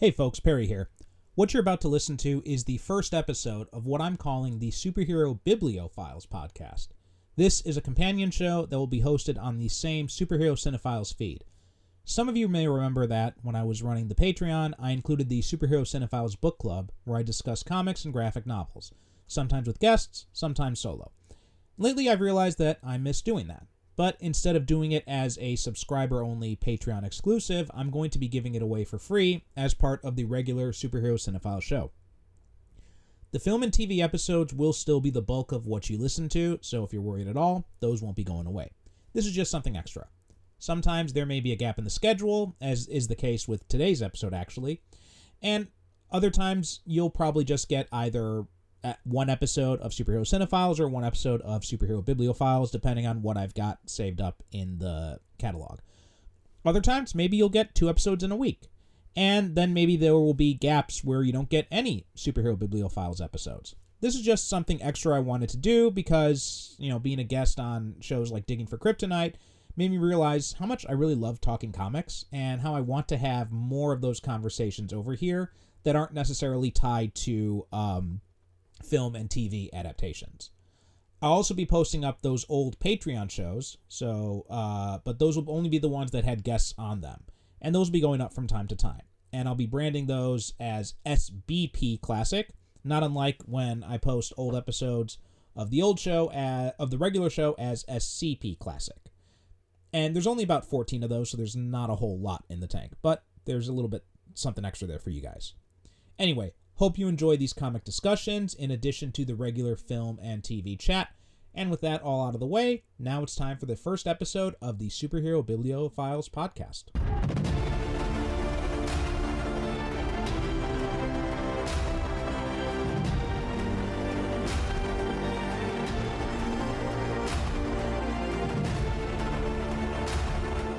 Hey folks, Perry here. What you're about to listen to is the first episode of what I'm calling the Superhero Bibliophiles podcast. This is a companion show that will be hosted on the same Superhero Cinephiles feed. Some of you may remember that when I was running the Patreon, I included the Superhero Cinephiles book club where I discuss comics and graphic novels, sometimes with guests, sometimes solo. Lately I've realized that I miss doing that. But instead of doing it as a subscriber-only Patreon exclusive, I'm going to be giving it away for free as part of the regular Superhero Cinephile show. The film and TV episodes will still be the bulk of what you listen to, so if you're worried at all, those won't be going away. This is just something extra. Sometimes there may be a gap in the schedule, as is the case with today's episode actually, and other times you'll probably just get either one episode of Superhero Cinephiles or one episode of Superhero Bibliophiles, depending on what I've got saved up in the catalog. Other times, maybe you'll get 2 episodes in a week. And then maybe there will be gaps where you don't get any Superhero Bibliophiles episodes. This is just something extra I wanted to do because, being a guest on shows like Digging for Kryptonite made me realize how much I really love talking comics and how I want to have more of those conversations over here that aren't necessarily tied to film and TV adaptations. I'll also be posting up those old Patreon shows, but those will only be the ones that had guests on them, and those will be going up from time to time. And I'll be branding those as SBP Classic, not unlike when I post old episodes of the old show of the regular show as SCP Classic. And there's only about 14 of those, so there's not a whole lot in the tank, but there's a little bit something extra there for you guys. Anyway, hope you enjoy these comic discussions in addition to the regular film and TV chat. And with that all out of the way, now it's time for the first episode of the Superhero Bibliophiles podcast.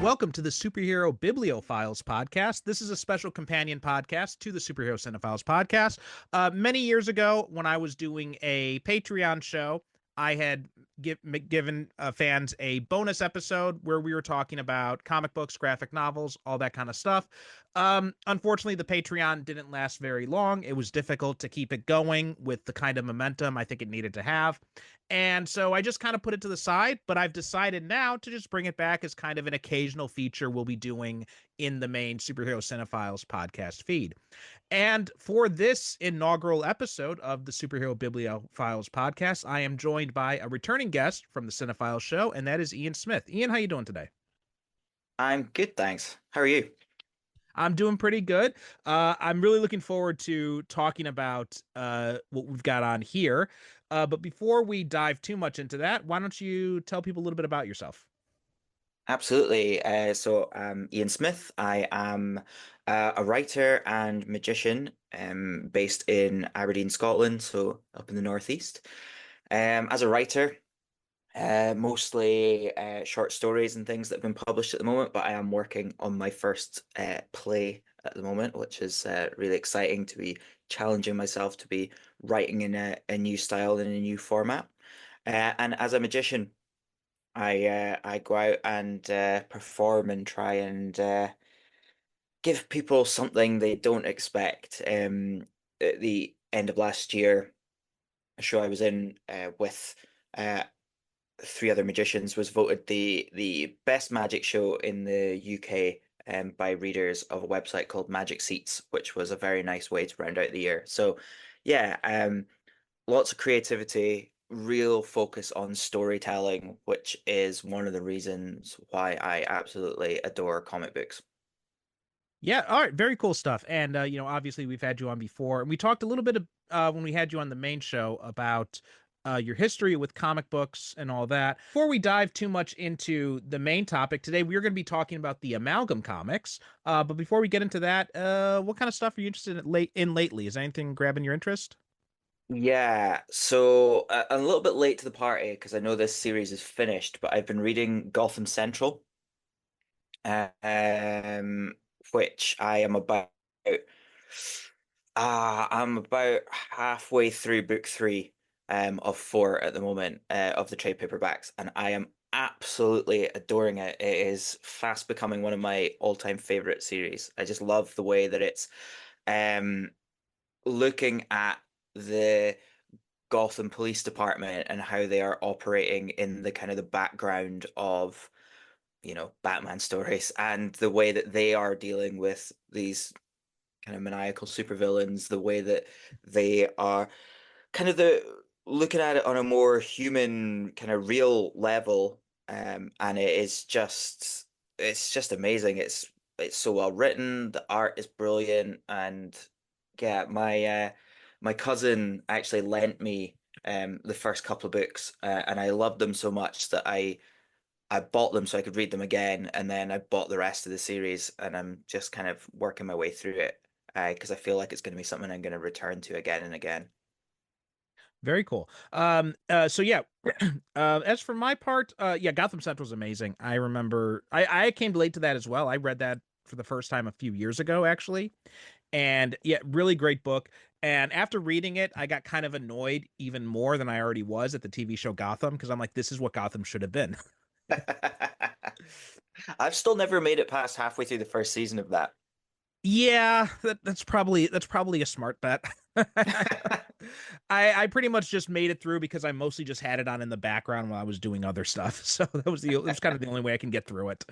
Welcome to the Superhero Bibliophiles podcast. This is a special companion podcast to the Superhero Cinephiles podcast. Many years ago, when I was doing a Patreon show, I had given fans a bonus episode where we were talking about comic books, graphic novels, all that kind of stuff. Unfortunately, the Patreon didn't last very long. It was difficult to keep it going with the kind of momentum I think it needed to have. And so I just kind of put it to the side, but I've decided now to just bring it back as kind of an occasional feature we'll be doing in the main Superhero Cinephiles podcast feed. And for this inaugural episode of the Superhero Bibliophiles podcast, I am joined by a returning guest from the Cinephiles show, and that is Ian Smith. Ian, how you doing today? I'm good, thanks. How are you? I'm doing pretty good. I'm really looking forward to talking about what we've got on here. But before we dive too much into that, why don't you tell people a little bit about yourself? Absolutely. So I'm Ian Smith. I am a writer and magician based in Aberdeen, Scotland, so up in the northeast. As a writer, mostly short stories and things that have been published at the moment, but I am working on my first play at the moment, which is really exciting to be challenging myself to be writing in a new style and a new format. And as a magician, I go out and perform and try and give people something they don't expect. At the end of last year, a show I was in with uh, 3 other magicians was voted the best magic show in the UK by readers of a website called Magic Seats, which was a very nice way to round out the year. So, yeah, lots of creativity, real focus on storytelling, which is one of the reasons why I absolutely adore comic books. Yeah, all right, very cool stuff. And obviously we've had you on before, and we talked a little bit when we had you on the main show about your history with comic books and all that. Before we dive too much into the main topic today, we're going to be talking about the Amalgam Comics. But before we get into that, what kind of stuff are you interested in lately? Is anything grabbing your interest? Yeah, so I'm a little bit late to the party because I know this series is finished, but I've been reading Gotham Central, um, which I'm about halfway through book 3 of 4 at the moment of the trade paperbacks, and I am absolutely adoring it. It is fast becoming one of my all-time favorite series. I just love the way that it's um, looking at the Gotham Police Department and how they are operating in the kind of the background of, Batman stories and the way that they are dealing with these kind of maniacal supervillains, the way that they are kind of the looking at it on a more human, kind of real level, and it's just amazing. It's so well written, the art is brilliant, and yeah, my cousin actually lent me the first couple of books, and I loved them so much that I bought them so I could read them again, and then I bought the rest of the series, and I'm just kind of working my way through it because I feel like it's going to be something I'm going to return to again and again. Very cool. So yeah, as for my part, yeah, Gotham Central's amazing. I remember I came late to that as well. I read that for the first time a few years ago, actually. And yeah, really great book. And after reading it, I got kind of annoyed even more than I already was at the TV show Gotham because I'm like, this is what Gotham should have been. I've still never made it past halfway through the first season of that. Yeah, that's probably a smart bet. I pretty much just made it through because I mostly just had it on in the background while I was doing other stuff. So it was kind of the only way I can get through it.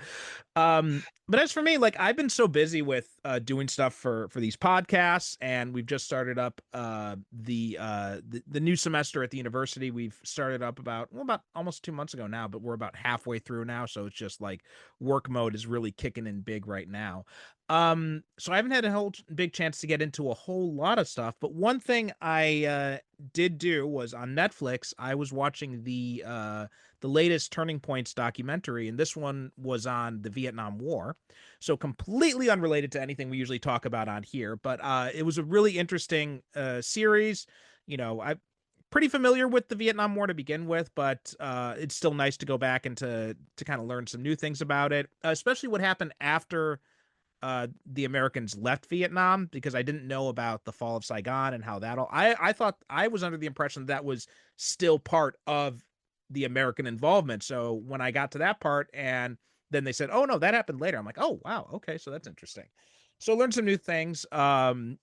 But as for me, like I've been so busy with doing stuff for these podcasts, and we've just started up the new semester at the university. We've started up about almost 2 months ago now, but we're about halfway through now. So it's just like work mode is really kicking in big right now. So I haven't had a whole big chance to get into a whole lot of stuff, but one thing I did do was on Netflix, I was watching the latest Turning Points documentary, and this one was on the Vietnam War. So completely unrelated to anything we usually talk about on here, but it was a really interesting series. I'm pretty familiar with the Vietnam War to begin with, but it's still nice to go back and to kind of learn some new things about it, especially what happened after the Americans left Vietnam because I didn't know about the fall of Saigon and how that all I thought I was under the impression that was still part of the American involvement. So when I got to that part and then they said, "Oh no, that happened later." I'm like, "Oh wow, okay, so that's interesting." So I learned some new things. And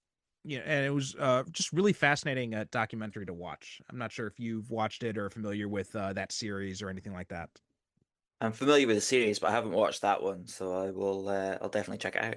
it was just really fascinating documentary to watch. I'm not sure if you've watched it or familiar with that series or anything like that. I'm familiar with the series, but I haven't watched that one, so I'll definitely check it out.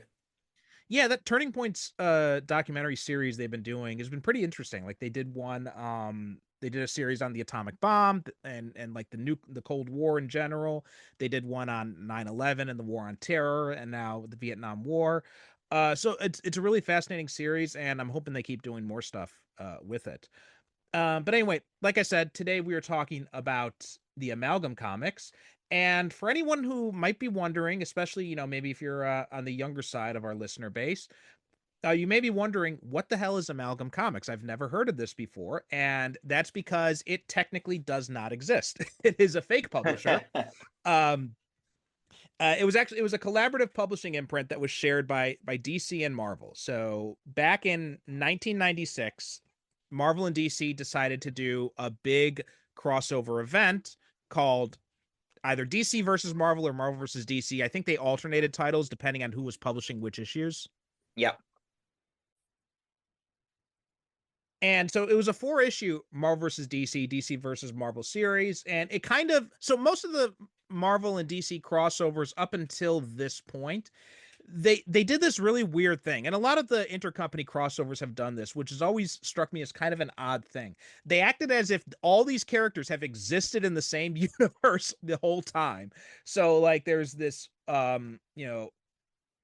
Yeah, that Turning Points documentary series they've been doing has been pretty interesting. Like they did a series on the atomic bomb and like the Cold War in general. They did one on 9/11 and the war on terror and now the Vietnam War. So it's a really fascinating series and I'm hoping they keep doing more stuff with it. But anyway, like I said, today we are talking about the Amalgam comics. And for anyone who might be wondering, especially, maybe if you're on the younger side of our listener base, you may be wondering, what the hell is Amalgam Comics? I've never heard of this before. And that's because it technically does not exist. It is a fake publisher. Um, it was a collaborative publishing imprint that was shared by DC and Marvel. So back in 1996, Marvel and DC decided to do a big crossover event called either DC versus Marvel or Marvel versus DC. I think they alternated titles depending on who was publishing which issues. Yep. And so it was a four issue Marvel versus DC versus Marvel series. And it kind of, so most of the Marvel and DC crossovers up until this point, they did this really weird thing. And a lot of the intercompany crossovers have done this, which has always struck me as kind of an odd thing. They acted as if all these characters have existed in the same universe the whole time. So like there's this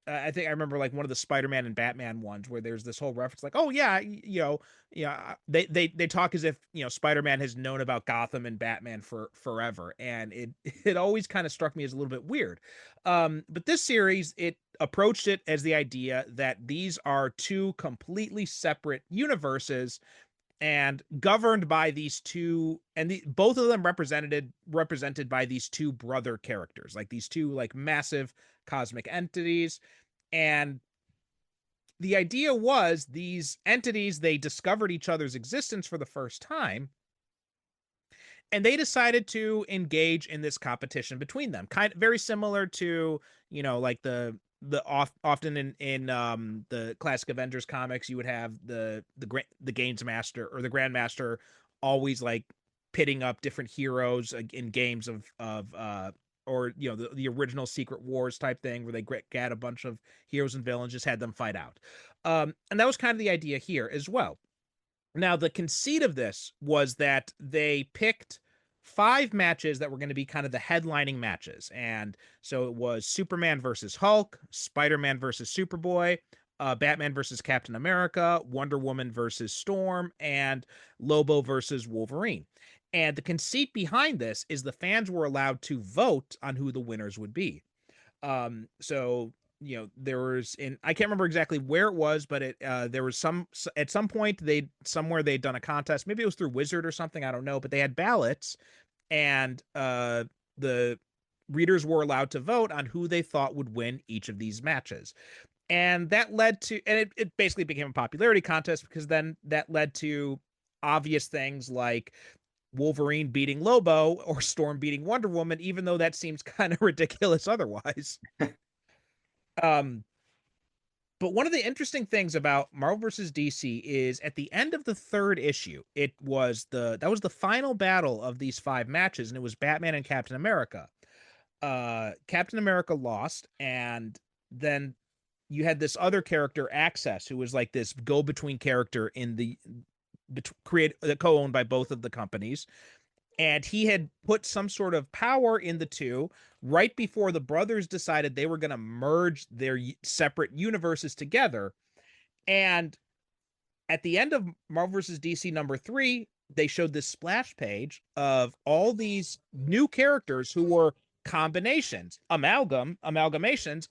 I think I remember like one of the Spider-Man and Batman ones where there's this whole reference like, oh yeah, yeah, they talk as if, Spider-Man has known about Gotham and Batman for forever. And it always kind of struck me as a little bit weird. But this series, it approached it as the idea that these are two completely separate universes and governed by these two and both of them represented by these two brother characters, like these two like massive cosmic entities. And the idea was these entities, they discovered each other's existence for the first time and they decided to engage in this competition between them, kind of very similar to like often in the classic Avengers comics, you would have the games master or the grandmaster always like pitting up different heroes in games of or the original Secret Wars type thing where they get a bunch of heroes and villains, just had them fight out. And that was kind of the idea here as well. Now, the conceit of this was that they picked 5 matches that were going to be kind of the headlining matches. And so it was Superman versus Hulk, Spider-Man versus Superboy, Batman versus Captain America, Wonder Woman versus Storm, and Lobo versus Wolverine. And the conceit behind this is the fans were allowed to vote on who the winners would be. So there was I can't remember exactly where it was, but there was at some point they'd done a contest. Maybe it was through Wizard or something, I don't know, but they had ballots, and the readers were allowed to vote on who they thought would win each of these matches. And that led to, and it basically became a popularity contest, because then that led to obvious things like Wolverine beating Lobo or Storm beating Wonder Woman, even though that seems kind of ridiculous otherwise. But one of the interesting things about Marvel vs. DC is at the end of the 3rd issue, that was the final battle of these 5 matches, and it was Batman and Captain America. Captain America lost, and then you had this other character, Access, who was like this go-between character in the co-owned by both of the companies. And he had put some sort of power in the two right before the brothers decided they were going to merge their separate universes together. And at the end of Marvel vs. DC number 3, they showed this splash page of all these new characters who were amalgamations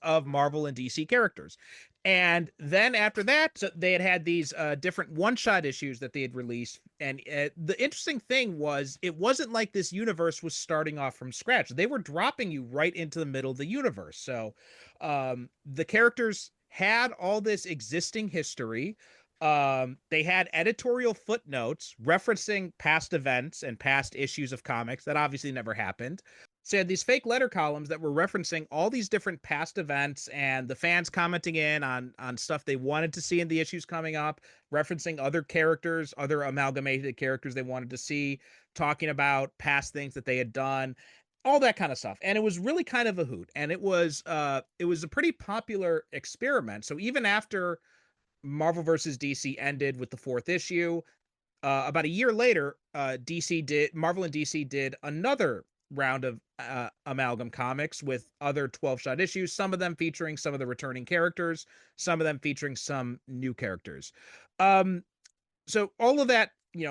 of Marvel and DC characters. And then after that, so they had these different one-shot issues that they had released. And the interesting thing was, it wasn't like this universe was starting off from scratch. They were dropping you right into the middle of the universe. So the characters had all this existing history. They had editorial footnotes referencing past events and past issues of comics that obviously never happened. So you had these fake letter columns that were referencing all these different past events, and the fans commenting in on stuff they wanted to see in the issues coming up, referencing other characters, other amalgamated characters they wanted to see, talking about past things that they had done, all that kind of stuff. And it was really kind of a hoot. And it was a pretty popular experiment. So even after Marvel vs. DC ended with the 4th issue, about a year later, Marvel and DC did another round of Amalgam Comics with other 12-shot issues, some of them featuring some of the returning characters, some of them featuring some new characters. So all of that,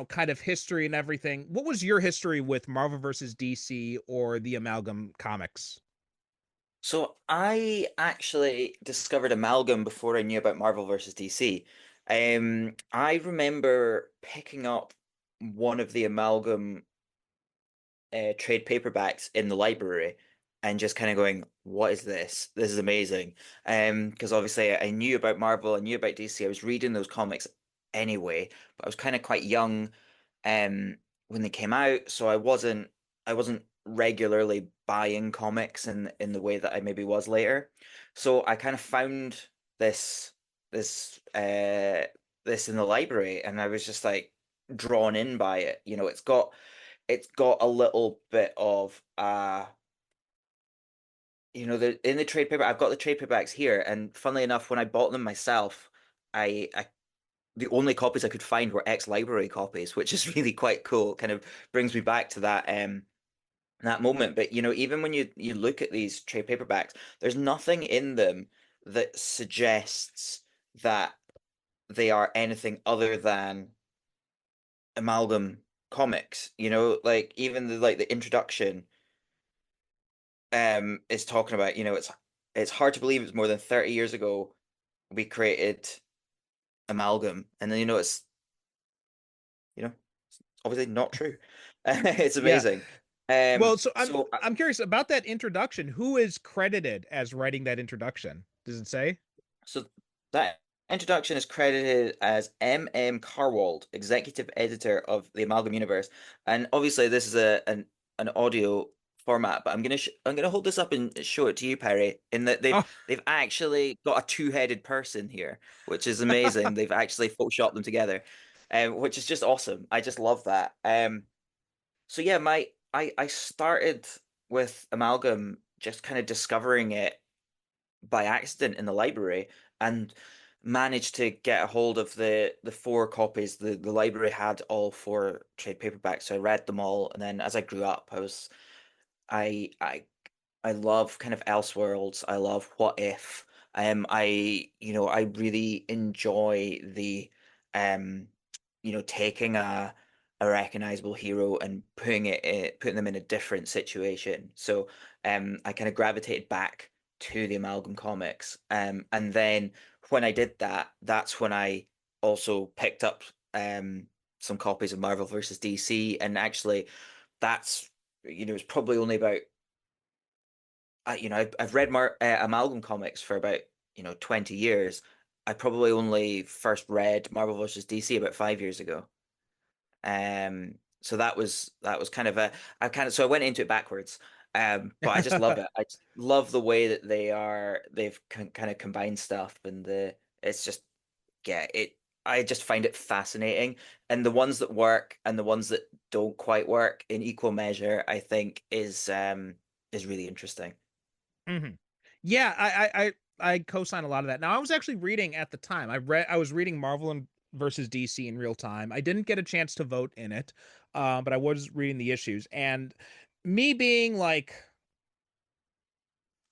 kind of history and everything. What was your history with Marvel vs. DC or the Amalgam Comics? So I actually discovered Amalgam before I knew about Marvel vs. DC. I remember picking up one of the Amalgam trade paperbacks in the library and just kind of going, what is this? This is amazing. Because obviously I knew about Marvel, I knew about DC. I was reading those comics anyway, but I was kind of quite young when they came out, so I wasn't regularly buying comics in the way that I maybe was later. So I kind of found this this uh this in the library, and I was just like drawn in by it. It's got a little bit of in the trade paper. I've got the trade paperbacks here, and funnily enough, when I bought them myself, I the only copies I could find were ex-library copies, which is really quite cool. It kind of brings me back to that moment. But even when you look at these trade paperbacks, there's nothing in them that suggests that they are anything other than Amalgam Comics. Like even the introduction is talking about, it's hard to believe it's more than 30 years ago we created Amalgam, and then you know obviously not true. It's Yeah. amazing. Well, so So I'm curious about that introduction. Who is credited as writing that introduction? Does it say? so that introduction is credited as M.M. Carwald, executive editor of the Amalgam Universe, and obviously this is an audio format, but I'm gonna hold this up and show it to you, Perry. In that Oh, they've actually got a two-headed person here, which is amazing. They've actually photoshopped them together, which is just awesome. I just love that. So yeah, I started with Amalgam just kind of discovering it by accident in the library and managed to get a hold of the four copies. The library had all four trade paperbacks, so I read them all. And then as I grew up, I I I love kind of Elseworlds. I love What If. I really enjoy the um taking a recognizable hero and putting them in a different situation. So I kind of gravitated back to the Amalgam comics. And then when I did that, that's when I also picked up some copies of Marvel versus DC. And actually that's it's probably only about I've read Amalgam comics for about 20 years. I probably only first read Marvel vs. DC about 5 years ago. So that was kind of so I went into it backwards. But I just love it. I just love the way that they've kind of combined stuff, and it's just yeah it. I just find it fascinating, and the ones that work and the ones that don't quite work in equal measure, I think is really interesting. hmm Yeah, I co-sign a lot of that. Now, I was actually reading at the time. I was reading Marvel and versus DC in real time. I didn't get a chance to vote in it, but I was reading the issues. And me being like,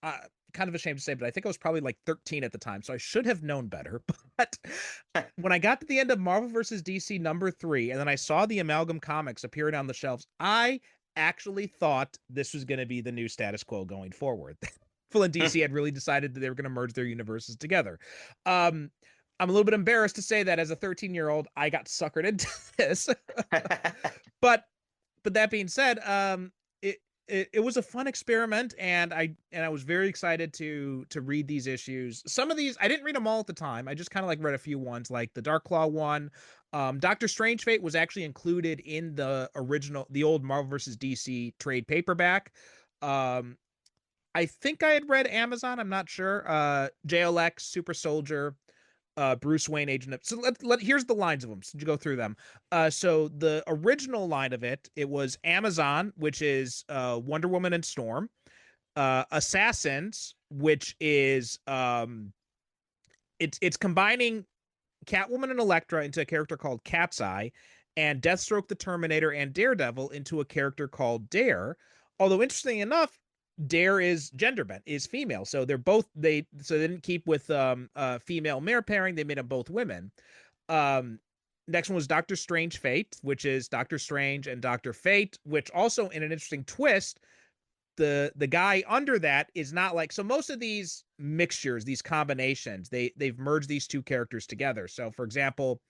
uh, kind of ashamed to say, but I think I was probably like 13 at the time, so I should have known better. But when I got to the end of Marvel versus DC #3, and then I saw the Amalgam comics appearing on the shelves, I actually thought this was going to be the new status quo going forward. Marvel and DC had really decided that they were going to merge their universes together. Um, I'm a little bit embarrassed to say that as a 13-year-old, I got suckered into this. but but that being said, it was a fun experiment, and I was very excited to read these issues. Some of these I didn't read them all at the time. I just kind of like read a few ones, like the Dark Claw one. Doctor Strange Fate was actually included in the old Marvel vs. DC trade paperback. Um, I think I had read Amazon. I'm not sure. JLX, Super Soldier, Bruce Wayne, Agent of. So here's the lines of them. So you go through them. So the original line of it was Amazon, which is Wonder Woman and Storm. Assassins, which is it's combining Catwoman and Elektra into a character called Cat's Eye, and Deathstroke the Terminator and Daredevil into a character called Dare. Although interesting enough, Dare is gender bent, is female. So they didn't keep with female male pairing, they made them both women. Um Next one was Doctor Strange Fate, which is Doctor Strange and Doctor Fate, which also in an interesting twist, the guy under that is not like, so most of these mixtures, these combinations, they've merged these two characters together. So for example,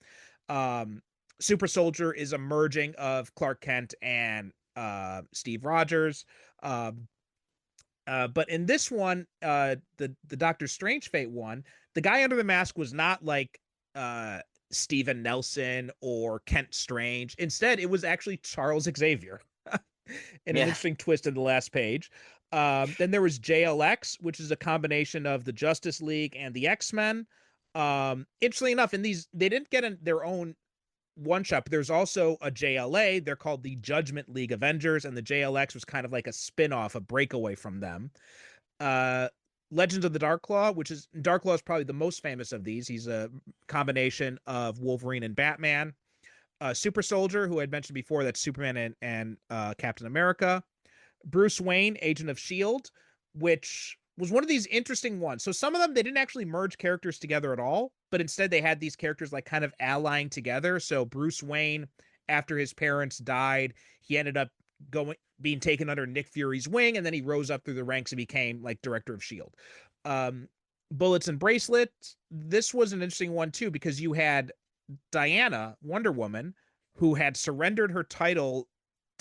um Super Soldier is a merging of Clark Kent and Steve Rogers. But in this one, the Doctor Strange Fate one, the guy under the mask was not like Steven Nelson or Kent Strange. Instead, it was actually Charles Xavier. In an Yeah. interesting twist in the last page. Then there was JLX, which is a combination of the Justice League and the X-Men. Interestingly enough, in these, they didn't get their own one shot, but there's also a JLA. They're called the Judgment League Avengers, and the JLX was kind of like a spin-off, a breakaway from them. Uh, Legends of the Dark Claw, which is Dark Claw is probably the most famous of these. He's a combination of Wolverine and Batman. Super Soldier, who I'd mentioned before, that's Superman and Captain America. Bruce Wayne, Agent of S.H.I.E.L.D., which was one of these interesting ones. So some of them, they didn't actually merge characters together at all, but instead they had these characters like kind of allying together. So Bruce Wayne, after his parents died, he ended up being taken under Nick Fury's wing, and then he rose up through the ranks and became like director of S.H.I.E.L.D. Bullets and Bracelets. This was an interesting one too, because you had Diana, Wonder Woman, who had surrendered her title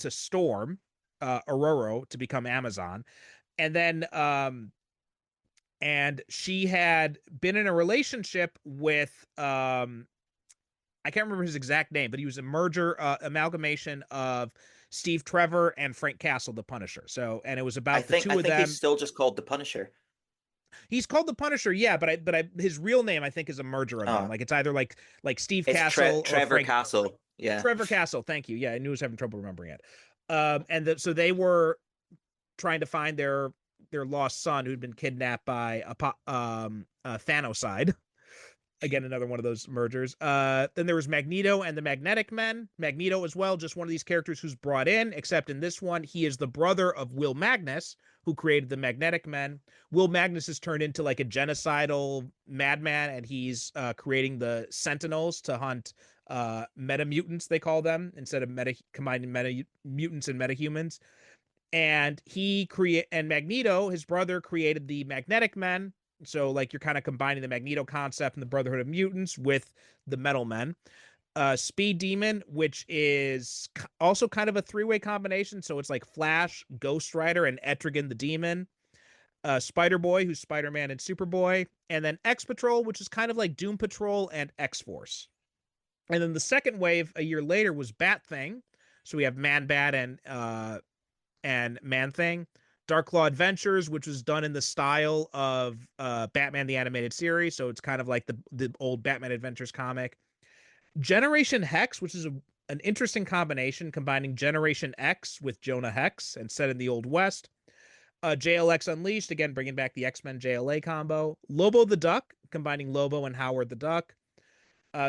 to Storm, Aurora, to become Amazon. And then and she had been in a relationship with I can't remember his exact name, but he was a merger amalgamation of Steve Trevor and Frank Castle, the Punisher. So, and it was about the I two of think he's them. still just called the Punisher. He's called the Punisher, yeah, but his real name I think is a merger of them. Oh, Like it's either like Steve it's Castle or Trevor Frank Castle. Yeah. Trevor Castle. Thank you. Yeah, I knew I was having trouble remembering it. So they were trying to find their lost son who'd been kidnapped by a Thanoside. Again, another one of those mergers. Then there was Magneto and the Magnetic Men. Magneto as well, just one of these characters who's brought in, except in this one, he is the brother of Will Magnus, who created the Magnetic Men. Will Magnus is turned into like a genocidal madman, and he's creating the Sentinels to hunt meta mutants, they call them, instead of combining meta mutants and metahumans. And Magneto, his brother, created the Magnetic Men. So like you're kind of combining the Magneto concept and the Brotherhood of Mutants with the Metal Men. Speed Demon, which is also kind of a three-way combination. So it's like Flash, Ghost Rider, and Etrigan the Demon. Spider Boy, who's Spider-Man and Superboy, and then X Patrol, which is kind of like Doom Patrol and X Force. And then the second wave a year later was Bat Thing. So we have Man Bat and Man Thing. Dark Claw Adventures, which was done in the style of Batman the Animated Series, so it's kind of like the old Batman Adventures comic. Generation Hex, which is an interesting combination, combining Generation X with Jonah Hex and set in the Old West. JLX Unleashed, again bringing back the X-Men JLA combo. Lobo the Duck, combining Lobo and Howard the Duck.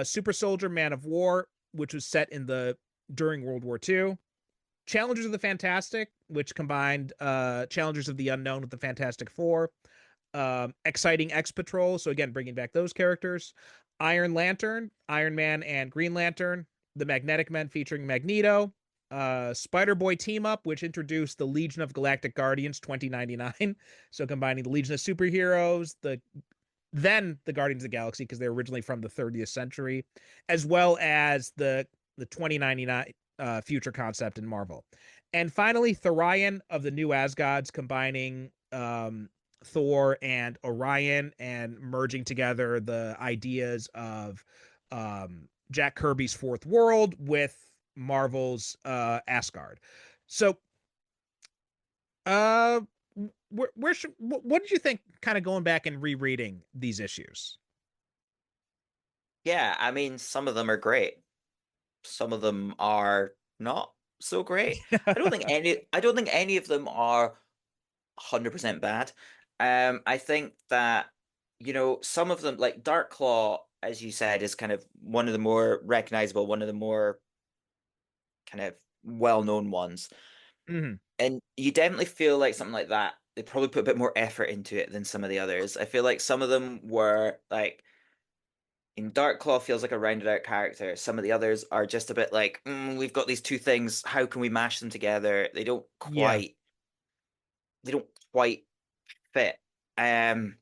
Super Soldier Man of War, which was set during World War II. Challengers of the Fantastic, which combined Challengers of the Unknown with the Fantastic Four. Exciting X Patrol, so again, bringing back those characters. Iron Lantern, Iron Man and Green Lantern. The Magnetic Men featuring Magneto. Spider-Boy Team Up, which introduced the Legion of Galactic Guardians 2099. So combining the Legion of Superheroes, then the Guardians of the Galaxy, because they're originally from the 30th century, as well as the 2099 future concept in Marvel. And finally, Thorian of the New Asgods, combining Thor and Orion and merging together the ideas of Jack Kirby's Fourth World with Marvel's Asgard. So, what did you think kind of going back and rereading these issues? Yeah, I mean, some of them are great. Some of them are not so great. I don't think any of them are 100% bad. I think that, some of them, like Dark Claw, as you said, is kind of one of the more recognizable, one of the more kind of well-known ones. Mm-hmm. And you definitely feel like something like that, they probably put a bit more effort into it than some of the others. I feel like some of them were like, in Dark Claw feels like a rounded out character. Some of the others are just a bit like, we've got these two things. How can we mash them together? Yeah. They don't quite fit. And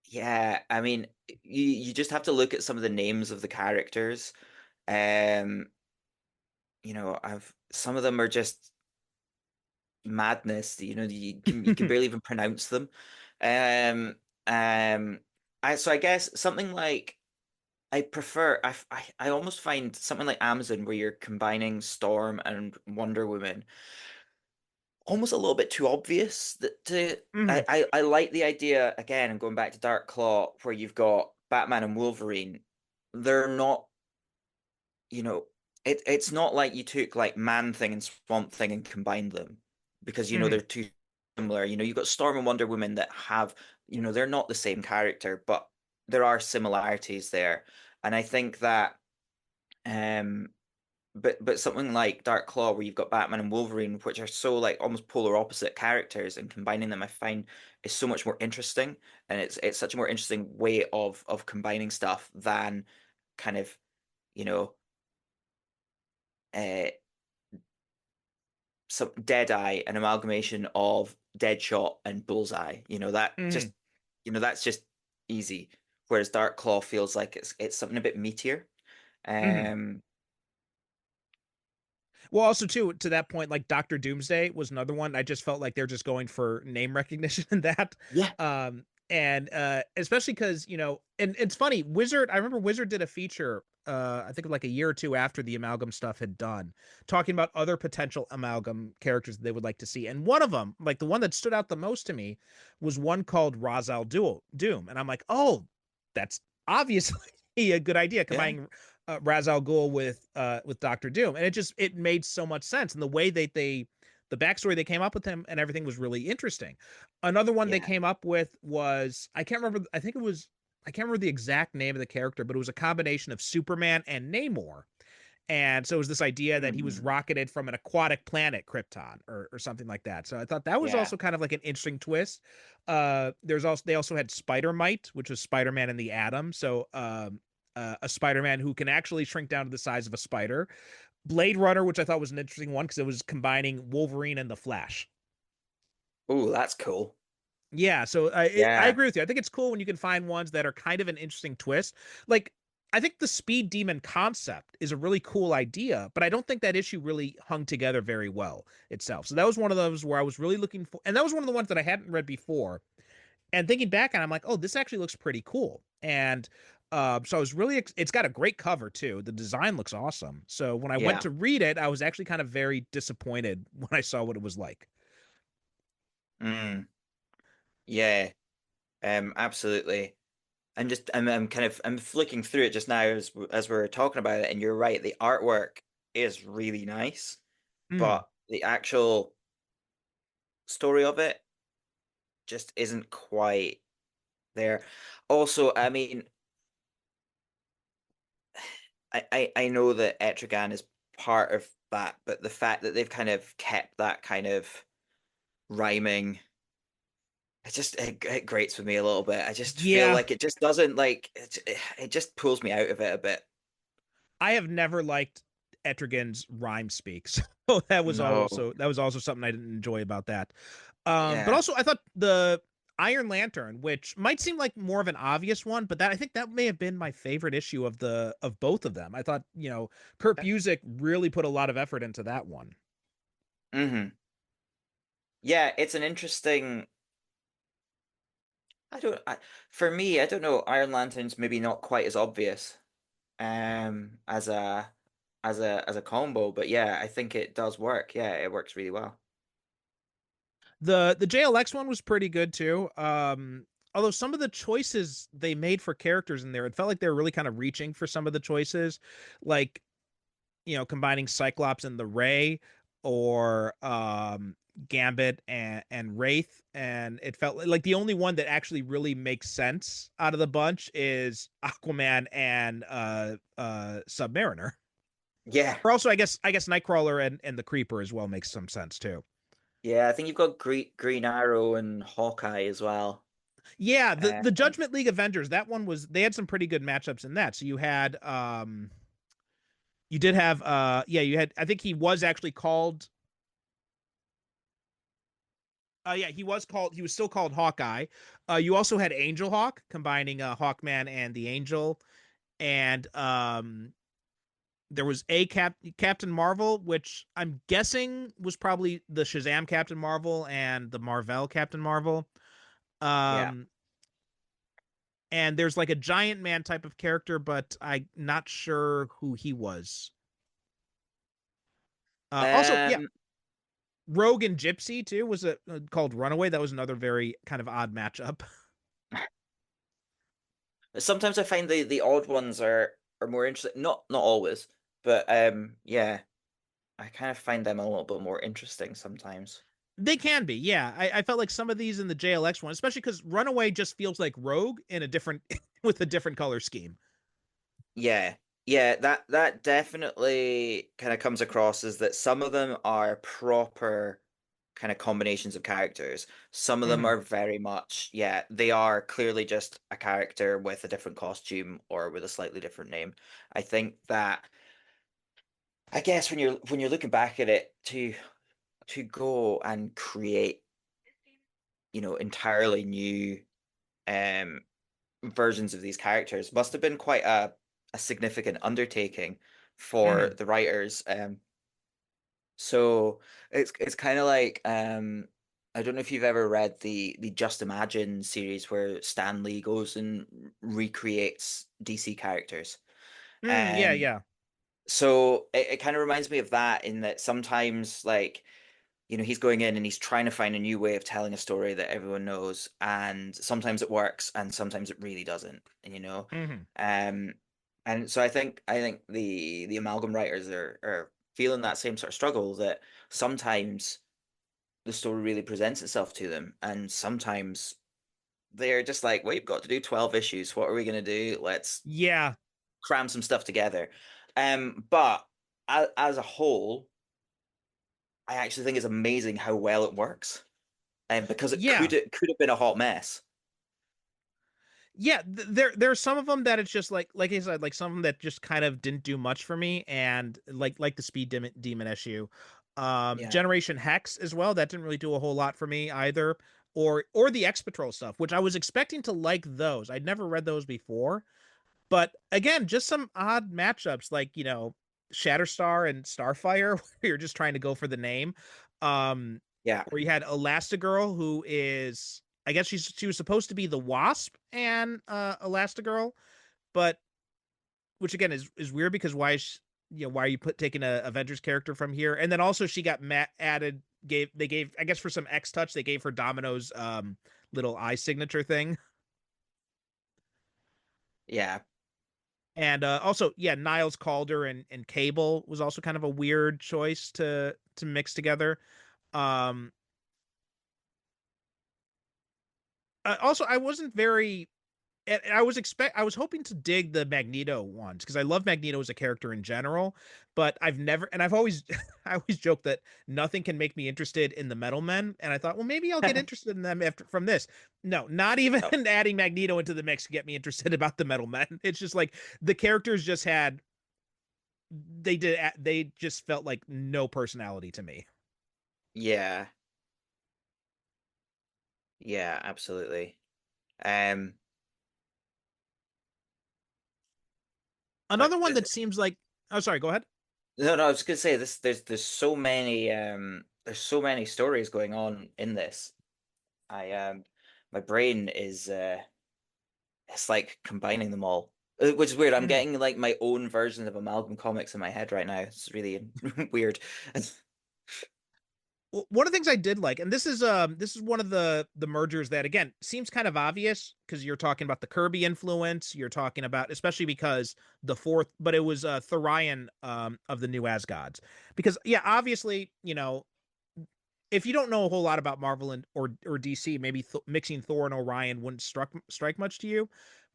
yeah, I mean, you just have to look at some of the names of the characters. Um, I've some of them are just madness. You can barely even pronounce them. Um, so I guess something like I almost find something like Amazon where you're combining Storm and Wonder Woman almost a little bit too obvious Mm-hmm. I like the idea again, and going back to Dark Claw where you've got Batman and Wolverine. They're not, it's not like you took like Man Thing and Swamp Thing and combined them because Mm-hmm. they're too similar. You've got Storm and Wonder Woman that have, they're not the same character, but there are similarities there. And I think that um but something like Dark Claw where you've got Batman and Wolverine, which are so like almost polar opposite characters, and combining them I find is so much more interesting, and it's such a more interesting way of combining stuff than kind of, you know uh some Deadeye, an amalgamation of Deadshot and Bullseye. Mm-hmm. That's just easy. Whereas Dark Claw feels like it's something a bit meatier. Mm-hmm. Um Well, also too, to that point, like Doctor Doomsday was another one. I just felt like they're just going for name recognition in that. yeah. Um, And especially because, you know, and it's funny, Wizard, I remember Wizard did a feature, I think like a year or two after the Amalgam stuff had done, talking about other potential Amalgam characters that they would like to see. And one of them, like the one that stood out the most to me, was one called Doom. And I'm like, oh, that's obviously a good idea, Yeah. combining Ra's al Ghul with Doctor Doom. And it made so much sense. And the way that the backstory they came up with him and everything was really interesting. Another one they Yeah. came up with was, I can't remember, I can't remember the exact name of the character, but it was a combination of Superman and Namor. And so it was this idea that he was Mhm. rocketed from an aquatic planet, Krypton, or something like that. So I thought that was Yeah. also kind of like an interesting twist. They also had Spider Mite, which was Spider-Man and the Atom. So a Spider-Man who can actually shrink down to the size of a spider. Blade Runner, which I thought was an interesting one because it was combining Wolverine and the Flash. Oh, that's cool. Yeah, so I Yeah. agree with you. I think it's cool when you can find ones that are kind of an interesting twist. Like, I think the Speed Demon concept is a really cool idea, but I don't think that issue really hung together very well itself. So that was one of those where I was really looking for, and that was one of the ones that I hadn't read before. And thinking back on, it, I'm like, oh, this actually looks pretty cool. And so I was really, it's got a great cover too. The design looks awesome. So when I went Yeah. to read it, I was actually kind of very disappointed when I saw what it was like. Mm. Yeah. Absolutely. I'm flicking through it just now as we're talking about it, and you're right, the artwork is really nice, Mm. but the actual story of it just isn't quite there. Also, I mean, I know that Etrigan is part of that, but the fact that they've kind of kept that kind of rhyming, it grates with me a little bit. I just feel Yeah, like it just doesn't like it just pulls me out of it a bit. I have never liked Etrigan's rhyme speak, so No. that was also something I didn't enjoy about that. But Yeah. also I thought the Iron Lantern, which might seem like more of an obvious one, but that I think that may have been my favorite issue of both of them. I thought, you know, Kurt Busiek really put a lot of effort into that one. Hmm. Yeah, it's an interesting. For me, I don't know. Iron Lantern's maybe not quite as obvious, as a combo, but yeah, I think it does work. Yeah, it works really well. The JLX one was pretty good too. Although some of the choices they made for characters in there, it felt like they were really kind of reaching for some of the choices, like, you know, combining Cyclops and the Ray, or Gambit and Wraith. And it felt like the only one that actually really makes sense out of the bunch is Aquaman and Submariner. Yeah, Or also, I guess Nightcrawler and the Creeper as well makes some sense too. yeah. I think you've got Green Arrow and Hawkeye as well. Yeah, Uh, the Judgment League Avengers, that one was, they had some pretty good matchups in that. So you did have you had, I think he was actually called, he was still called Hawkeye. You also had Angel Hawk, combining Hawkman and the Angel. And there was Captain Marvel, which I'm guessing was probably the Shazam Captain Marvel and the Marvel Captain Marvel. yeah. Um and there's like a giant man type of character, but I'm not sure who he was. Also, yeah, Um, Rogue and Gypsy too was called Runaway. That was another very kind of odd matchup. Sometimes I find the odd ones are more interesting. Not always, but yeah, I kind of find them a little bit more interesting sometimes. They can be, yeah. I felt like some of these in the JLX one, especially because Runaway just feels like Rogue in a different with a different color scheme. Yeah. Yeah, that definitely kind of comes across as that some of them are proper kind of combinations of characters. Some of them Hmm. are very much, yeah, they are clearly just a character with a different costume or with a slightly different name. I think that I guess when you're looking back at it to go and create, entirely new um versions of these characters must have been quite a significant undertaking for Hmm. the writers. So it's kind of like I don't know if you've ever read the Just Imagine series where Stan Lee goes and recreates DC characters. Yeah, Um, yeah. so it kind of reminds me of that in that sometimes like he's going in and he's trying to find a new way of telling a story that everyone knows, and sometimes it works and sometimes it really doesn't, Hmm. um, and so I think the amalgam writers are feeling that same sort of struggle that sometimes the story really presents itself to them, and sometimes they're just like, we've got to do 12 issues. What are we going to do? Let's Yeah, cram some stuff together. But as a whole, I actually think it's amazing how well it works. Because yeah. it could have been a hot mess. Yeah, there's some of them that it's just like I said, like some of them that just kind of didn't do much for me, and like the Demon issue, Yeah. Generation Hex as well. That didn't really do a whole lot for me either, or the X Patrol stuff, which I was expecting to like those. I'd never read those before, but again, just some odd matchups, like Shatterstar and Starfire, where you're just trying to go for the name. Um, Yeah. where you had Elastigirl, who is, I guess she was supposed to be the Wasp and Elastigirl, but which again is weird because why are you taking a Avengers character from here? And then also she got added gave I guess for some X touch they gave her Domino's little eye signature thing. Yeah. And also, yeah, Niles Calder and Cable was also kind of a weird choice to mix together. Um, also, I wasn't very. I was hoping to dig the Magneto ones because I love Magneto as a character in general, but I've always I always joke that nothing can make me interested in the Metal Men, and I thought, well, maybe I'll get interested in them after from this. No, not even Oh, adding Magneto into the mix to get me interested about the Metal Men. It's just like the characters just had they just felt like no personality to me. yeah. Yeah, absolutely. Um, Another but one that seems like, oh, sorry, go ahead. no, no, I was gonna say this. There's so many stories going on in this. I My brain is it's like combining them all, which is weird. I'm Mhm. getting like my own version of Amalgam Comics in my head right now. It's really weird. Well, one of the things I did like, and this is one of the mergers that again seems kind of obvious because you're talking about the Kirby influence, you're talking about especially because the fourth, but it was Thorian of the New Asgods. Because yeah, obviously, if you don't know a whole lot about Marvel or DC, maybe mixing Thor and Orion wouldn't strike much to you.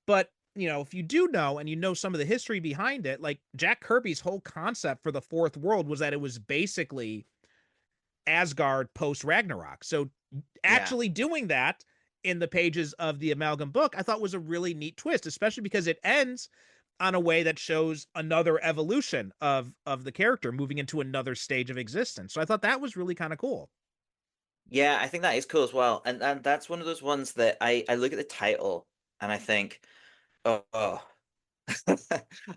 But if you do know and you know some of the history behind it, like Jack Kirby's whole concept for the fourth world was that it was basically Asgard post Ragnarok. So Yeah. actually doing that in the pages of the Amalgam book, I thought was a really neat twist, especially because it ends on a way that shows another evolution of the character moving into another stage of existence. So I thought that was really kind of cool. Yeah, I think that is cool as well. And that's one of those ones that I look at the title and I think, oh.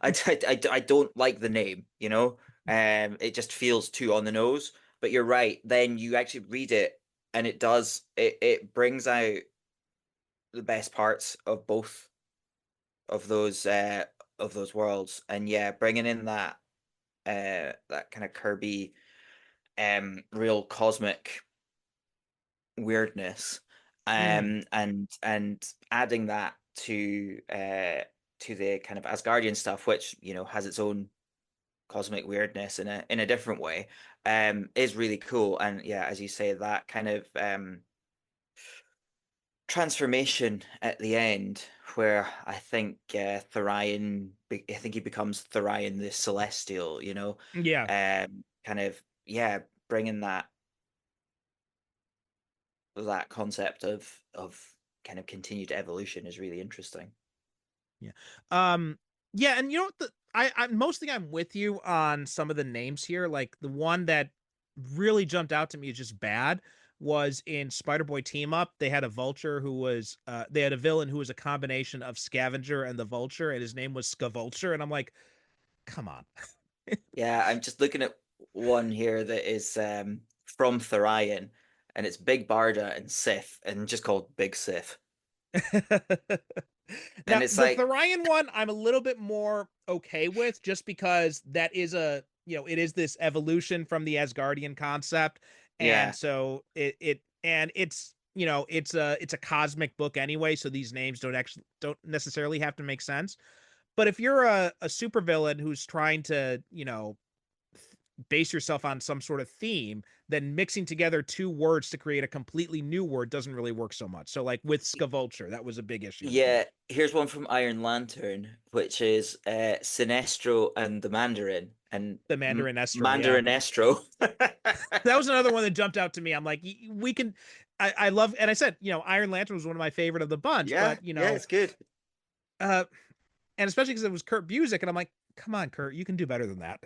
I don't like the name, you know? It just feels too on the nose. But you're right. Then you actually read it and it brings out the best parts of both of those worlds. And yeah, bringing in that kind of Kirby real cosmic weirdness, Mm-hmm. and adding that to the kind of Asgardian stuff, which has its own cosmic weirdness in a different way, is really cool. And yeah, as you say, that kind of transformation at the end, where I think I think he becomes Thorian the Celestial, Yeah. kind of, yeah, bringing that concept of kind of continued evolution is really interesting. Yeah. Um, yeah, and you know what I mostly I'm with you on some of the names here. Like the one that really jumped out to me is just bad was in Spider-Boy Team Up. They had a vulture who was they had a villain who was a combination of Scavenger and the Vulture, and his name was Scavulture, and I'm like, come on. Yeah, I'm just looking at one here that is from Thorian. and it's Big Barda and Sif, and just called Big Sif. Now, And it's the like, Thorian one, I'm a little bit more okay with, just because that is it is this evolution from the Asgardian concept, and yeah, so it's a cosmic book anyway, so these names don't necessarily have to make sense. But if you're a supervillain who's trying to, base yourself on some sort of theme, then mixing together two words to create a completely new word doesn't really work so much. So like with Skavulture, that was a big issue with yeah. me. Here's one from Iron Lantern, which is Sinestro and the Mandarin, and The Mandarin Estro, yeah. Mandarin Estro. That was another one that jumped out to me. I'm like, we can, I love, and I said, Iron Lantern was one of my favorite of the bunch, Yeah, but yeah, it's good. uh, and especially because it was Kurt Busiek, and I'm like, come on, Kurt, you can do better than that.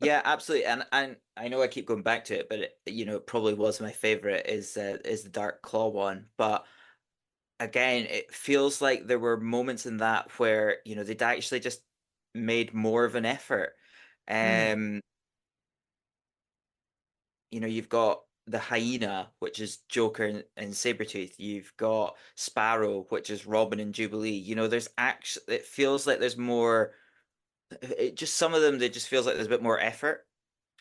Yeah, absolutely. And I know I keep going back to it, but it probably was my favorite is the Dark Claw one. But again, it feels like there were moments in that where, they'd actually just made more of an effort. Mhm. Um, you've got the Hyena, which is Joker and Sabretooth. You've got Sparrow, which is Robin and Jubilee. There's actually, it feels like there's more, it just some of them, it just feels like there's a bit more effort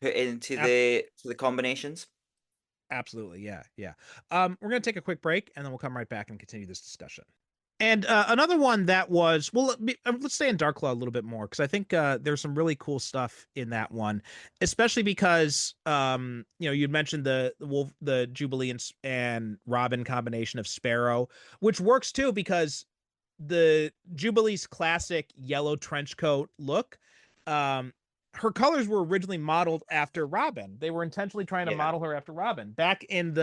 put into Ab- the combinations. Absolutely, yeah, yeah. We're gonna take a quick break, and then we'll come right back and continue this discussion. And another one that was, well, let's stay in Dark Claw a little bit more, because I think there's some really cool stuff in that one, especially because you'd mentioned the Wolf, the Jubilee and Robin combination of Sparrow, which works too because the Jubilee's classic yellow trench coat look, um, her colors were originally modeled after Robin. They were intentionally trying to Yeah. model her after Robin back when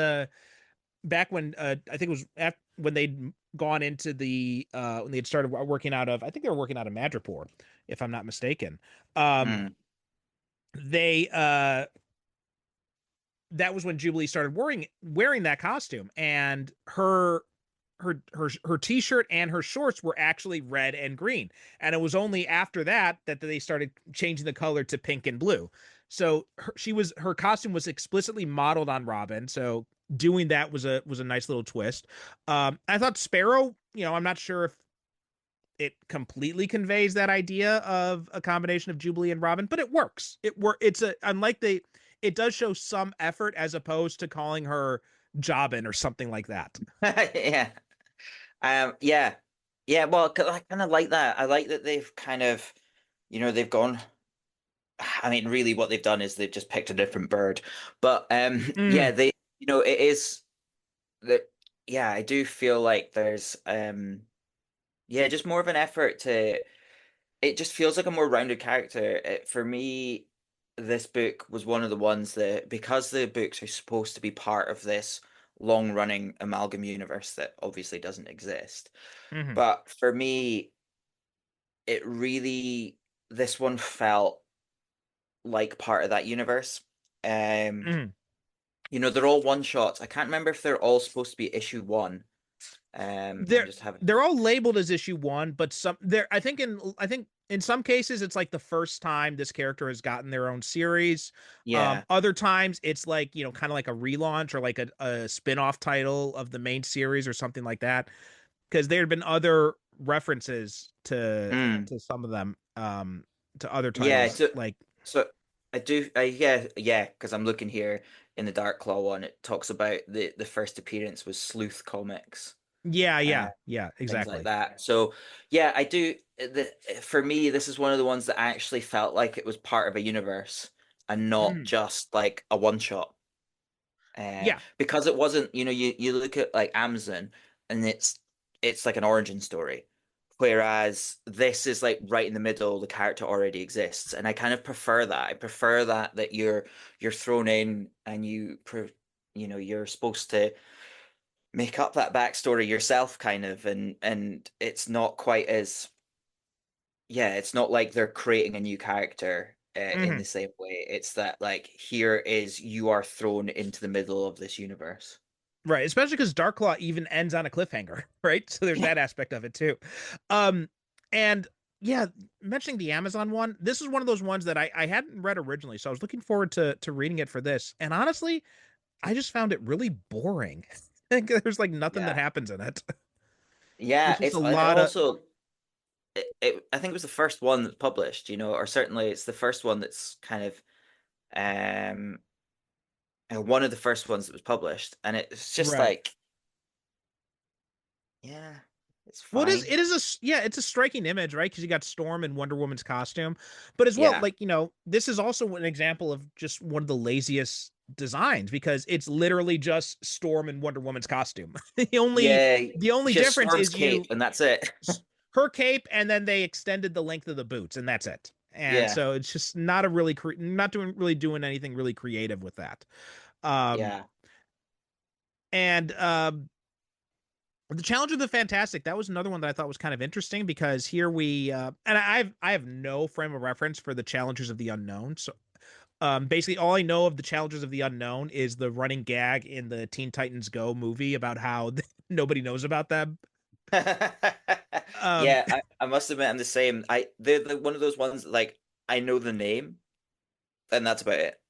I think it was when they'd gone into the when they had started working out of, I think they were working out of Madripoor, if I'm not mistaken. Mm. They That was when Jubilee started wearing that costume, and her t-shirt and her shorts were actually red and green, and it was only after that they started changing the color to pink and blue. So her costume was explicitly modeled on Robin, so doing that was a nice little twist. I thought Sparrow, I'm not sure if it completely conveys that idea of a combination of Jubilee and Robin, but it works. It's a unlike it does show some effort as opposed to calling her Jobin or something like that. Yeah. Yeah. Yeah, well, 'cause I kind of like that. I like that they've kind of, they've gone. I mean, really, what they've done is they've just picked a different bird. But yeah, Mm, it is that. Yeah, I do feel like there's yeah, just more of an effort to. It just feels like a more rounded character. For me, this book was one of the ones that, because the books are supposed to be part of this long-running amalgam universe that obviously doesn't exist. mhm, But for me, it really, this one felt like part of that universe. Um, mhm. they're all one shots. I can't remember if they're all supposed to be issue one. I'm they're just having. they're all labeled as issue one, but some there I think in some cases it's like the first time this character has gotten their own series. Yeah. Other times it's like, kind of like a relaunch or like a spin-off title of the main series or something like that. Because there had been other references Mm. to some of them, to other Yeah. titles So, like so I do. Yeah, yeah. Because I'm looking here in the Dark Claw one. It talks about the first appearance was Sleuth Comics. yeah, Uh, yeah, yeah, Things like exactly. that. So yeah, I do. For me, this is one of the ones that actually felt like it was part of a universe and not Mm, just like a one shot. yeah, Because it wasn't, you look at like Amazon and it's like an origin story. Whereas this is like right in the middle, the character already exists. And I kind of prefer that. I prefer that you're thrown in and you're supposed to make up that backstory yourself kind of, and it's not quite as, yeah, it's not like they're creating a new character in the mhm. same way. It's that like here is you are thrown into the middle of this universe. Right, especially because Darklaw even ends on a cliffhanger, right? So there's Yeah. that aspect of it too. Um, and yeah, mentioning the Amazon one, this is one of those ones that I hadn't read originally, so I was looking forward to reading it for this. And honestly, I just found it really boring. There's like nothing that Yeah. happens in it. There's Yeah, just a it's and lot of also I think it was the first one that's published, or certainly it's the first one that's kind of um one of the first ones that was published, and it's just right. like, yeah, it's Well, fine. yeah, it's a striking image, right? Because you got Storm in Wonder Woman's costume, but as well, Yeah. like this is also an example of just one of the laziest designs because it's literally just Storm in Wonder Woman's costume. the only Yeah, the only just difference Storm's is cape and that's it. her cape, and then they extended the length of the boots, and that's it. And Yeah. so it's just not a really not doing anything really creative with that. Um, Yeah. and The Challenge of the Fantastic, that was another one that I thought was kind of interesting because here we and I have no frame of reference for the Challengers of the Unknown. So basically all I know of the Challengers of the Unknown is the running gag in the Teen Titans Go movie about how nobody knows about them. Um Yeah, I must admit I'm the same. They're one of those ones that, like, I know the name and that's about it.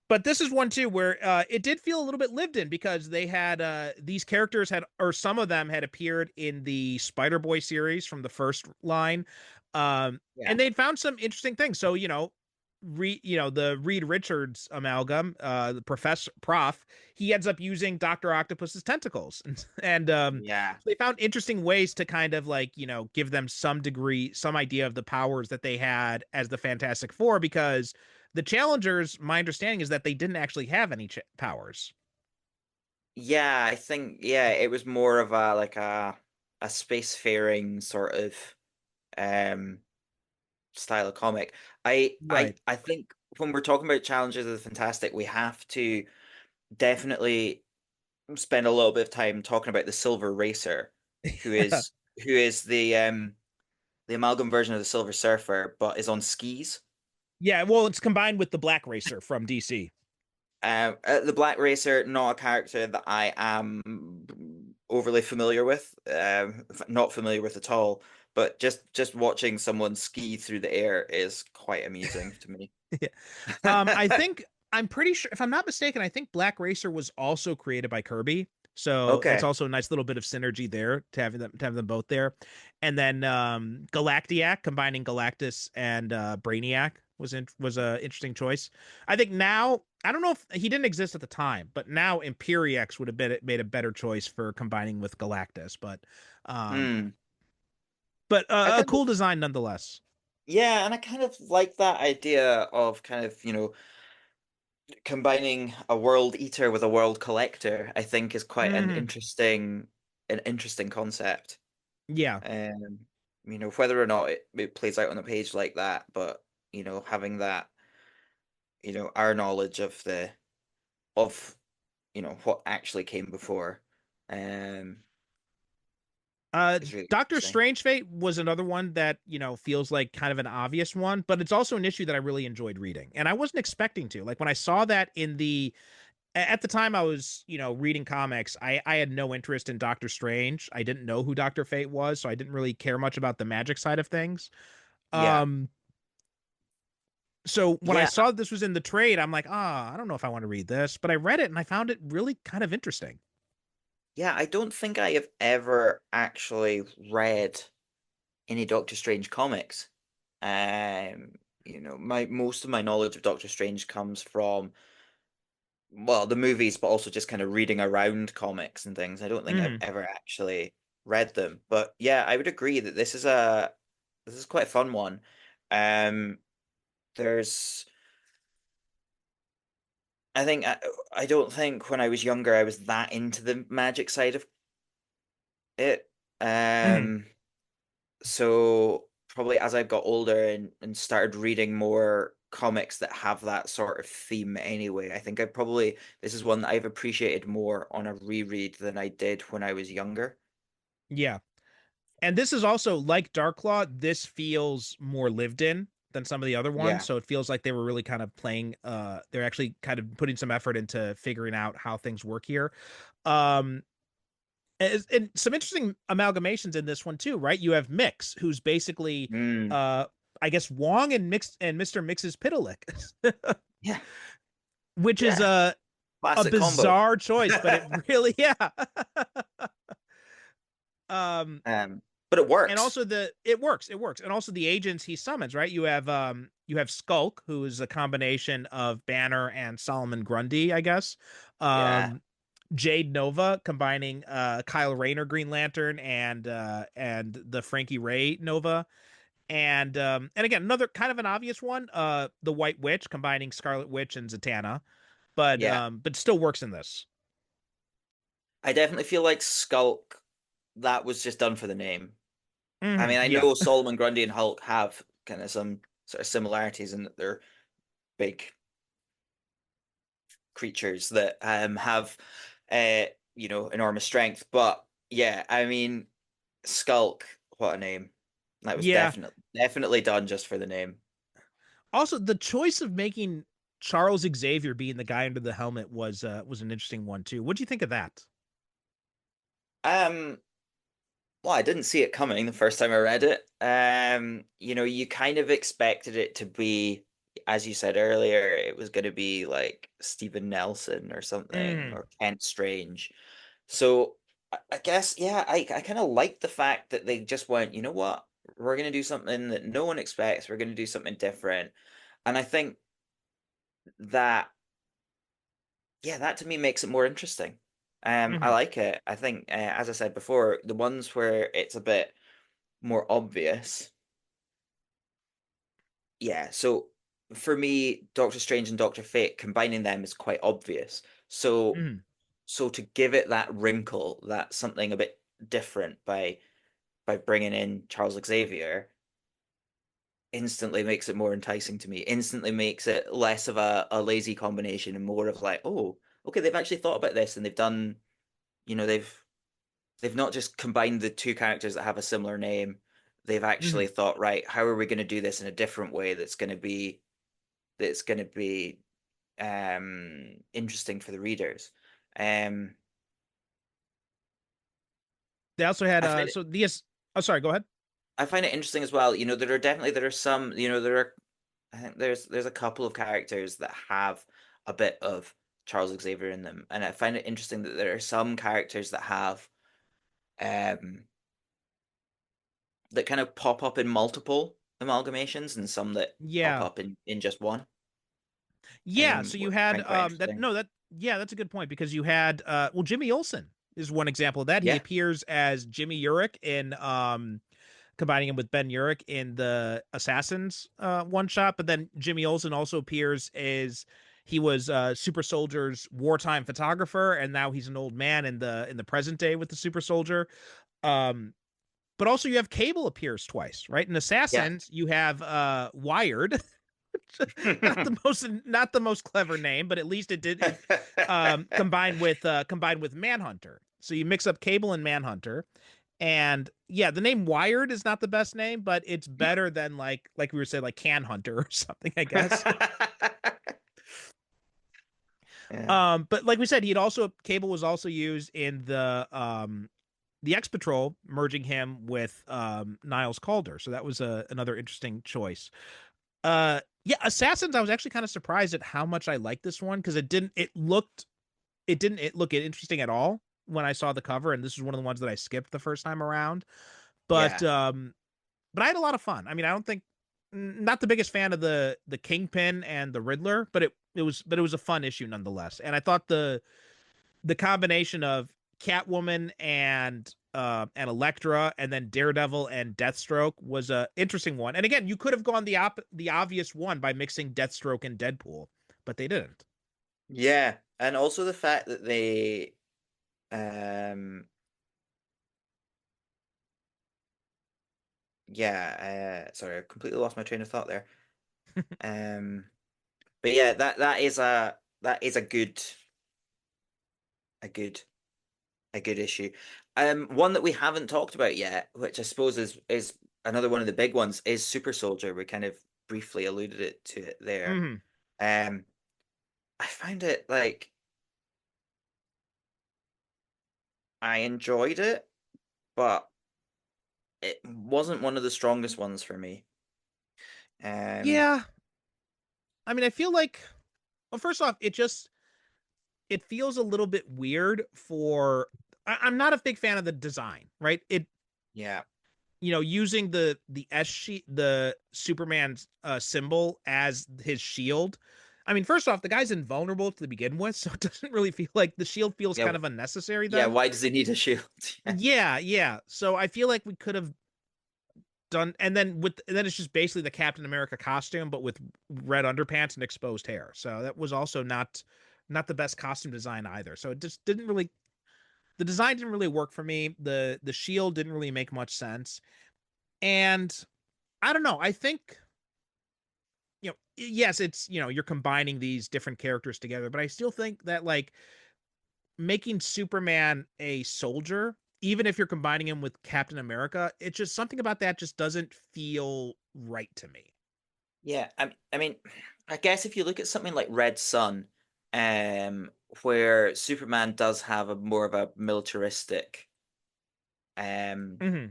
but this is one too where it did feel a little bit lived in because they had these characters had, or some of them had appeared in the Spider-Boy series from the first line, Yeah. and they'd found some interesting things. So the Reed Richards amalgam, the prof, he ends up using Doctor Octopus's tentacles, and Yeah. they found interesting ways to kind of like give them some degree, some idea of the powers that they had as the Fantastic Four because the Challengers, my understanding is that they didn't actually have any powers. Yeah, I think, yeah, it was more of a like a spacefaring sort of um style of comic. Right. I think when we're talking about Challenges of the Fantastic, we have to definitely spend a little bit of time talking about the Silver Racer, who is the amalgam version of the Silver Surfer, but is on skis. Yeah, well, it's combined with the Black Racer from DC. The Black Racer, not a character that I am overly familiar with, not familiar with at all. But just watching someone ski through the air is quite amusing to me. Yeah. I think I'm pretty sure, if I'm not mistaken, I think Black Racer was also created by Kirby. So that's Okay. also a nice little bit of synergy there to have them both there. And then Galactiac, combining Galactus and Brainiac was a interesting choice. I think now I don't know if he didn't exist at the time, but now Imperiex would have made a better choice for combining with Galactus. Um, Hmm. but I a kind of cool design nonetheless. Yeah, and I kind of like that idea of kind of, combining a world eater with a world collector. I think is quite Hmm. an interesting concept. Yeah. Um, whether or not it plays out on a page like that, but having that, our knowledge of of what actually came before, um, Uh, is really Doctor interesting. Strange Fate was another one that, feels like kind of an obvious one, but it's also an issue that I really enjoyed reading. And I wasn't expecting to. Like when I saw that at the time I was, reading comics, I had no interest in Doctor Strange. I didn't know who Doctor Fate was, so I didn't really care much about the magic side of things. Yeah, Um, so when I yeah, saw this was in the trade, I'm like, I don't know if I want to read this, but I read it and I found it really kind of interesting. yeah. I don't think I have ever actually read any Doctor Strange comics. My most of my knowledge of Doctor Strange comes from, well, the movies, but also just kind of reading around comics and things. I don't think I've Hmm. ever actually read them. But yeah, I would agree that this is quite a fun one. Um, there's I don't think when I was younger I was that into the magic side of it. Hmm. Um, so probably as I've got older and started reading more comics that have that sort of theme anyway, I think this is one that I've appreciated more on a reread than I did when I was younger. Yeah. And this is also like Darklaw, this feels more lived in than some of the other ones. Yeah. So it feels like they were really kind of playing they're actually kind of putting some effort into figuring out how things work here. Um and some interesting amalgamations in this one too, right? You have Mix, who's basically Mm. uh I guess Wong and Mix and Mr. Mix's Pitalik. Yeah. Which is Yeah. a Classic combo. bizarre choice, but it really, yeah. um, But it and works. also it works, and also the agents he summons, right? You have Skulk, who is a combination of Banner and Solomon Grundy, I guess. Yeah. Um, Jade Nova, combining Kyle Rayner Green Lantern and the Frankie Ray Nova. And again, another kind of an obvious one, the White Witch, combining Scarlet Witch and Zatanna, Yeah. but still works in this. I definitely feel like Skulk, that was just done for the name. I mean, I Yeah. know Solomon Grundy and Hulk have kind of some sort of similarities in that they're big creatures that have uh enormous strength. But yeah, I mean, Skulk, what a name. That was Yeah. definitely done just for the name. Also, the choice of making Charles Xavier being the guy under the helmet was an interesting one too. What do you think of that? Um, well, I didn't see it coming the first time I read it. You kind of expected it to be, as you said earlier, it was going to be like Stephen Nelson or something, Mm, or Kent Strange. So I guess, yeah, I kind of like the fact that they just went, you know what? We're going to do something that no one expects. We're going to do something different. And I think that, yeah, that to me makes it more interesting. I hmm like it. I think, as I said before, the ones where it's a bit more obvious. Yeah, so for me, Doctor Strange and Doctor Fate, combining them is quite obvious. So hmm so to give it that wrinkle, that something a bit different by bringing in Charles Xavier, instantly makes it more enticing to me. Instantly makes it less of a lazy combination and more of like, oh, okay, they've actually thought about this and they've done, they've not just combined the two characters that have a similar name. They've hmm actually thought, right, how are we going to do this in a different way that's going to be interesting for the readers. Um, They also had I find it so the oh, sorry, go ahead. I find it interesting as well. There are some, there are I think there's a couple of characters that have a bit of Charles Xavier in them, and I find it interesting that there are some characters that have um that kind of pop up in multiple amalgamations, and some that pop Yeah. up in just one. Yeah, so you Which I had find quite that interesting. no that yeah, that's a good point because you had well, Jimmy Olsen is one example of that. He Yeah, appears as Jimmy Urich in combining him with Ben Urich in the Assassins one shot, but then Jimmy Olsen also appears as he was Super Soldier's wartime photographer, and now he's an old man in the present day with the Super Soldier. Um, but also you have Cable appears twice, right? In yeah. Assassins, you have Wired, not the most clever name, but at least it combined with Manhunter. So you mix up Cable and Manhunter. And yeah, the name Wired is not the best name, but it's better than like we were saying, like Can Hunter or something, I guess. Yeah. But like we said, he'd also Cable was also used in the X Patrol, merging him with Niles Calder. So that was another interesting choice. Yeah, Assassins, I was actually kind of surprised at how much I liked this one because it didn't it look interesting at all when I saw the cover, and this is one of the ones that I skipped the first time around. But Yeah. um but I had a lot of fun. I mean, I don't think not the biggest fan of the Kingpin and the Riddler, but it was a fun issue nonetheless. And I thought the combination of Catwoman and Elektra, and then Daredevil and Deathstroke was a interesting one. And again, you could have gone the obvious one by mixing Deathstroke and Deadpool, but they didn't. Yeah, and also the fact that they um yeah, sorry, I completely lost my train of thought there. Um but yeah, that is a a good a good issue. One that we haven't talked about yet, which I suppose is another one of the big ones, is Super Soldier. We kind of briefly alluded to it there. Hmm Um I found it like I enjoyed it, but it wasn't one of the strongest ones for me. Um Yeah, I mean, I feel like, well, first off, it just it feels a little bit weird for I'm not a big fan of the design, right? It Yeah. using the S sheet, the Superman's symbol as his shield. I mean, first off, the guy's invulnerable to begin with, so it doesn't really feel like the shield feels Yeah. kind of unnecessary Yeah. then. Why does he need a shield? Yeah. Yeah, yeah. So I feel like we could have done, and then it's just basically the Captain America costume, but with red underpants and exposed hair. So that was also not the best costume design either. So it just didn't really the design didn't really work for me. The shield didn't really make much sense. And I don't know. I think yes, it's you're combining these different characters together, but I still think that like making Superman a soldier, even if you're combining him with Captain America, it's just something about that just doesn't feel right to me. Yeah. I mean, I guess if you look at something like Red Sun, where Superman does have a more of a militaristic um Hmm.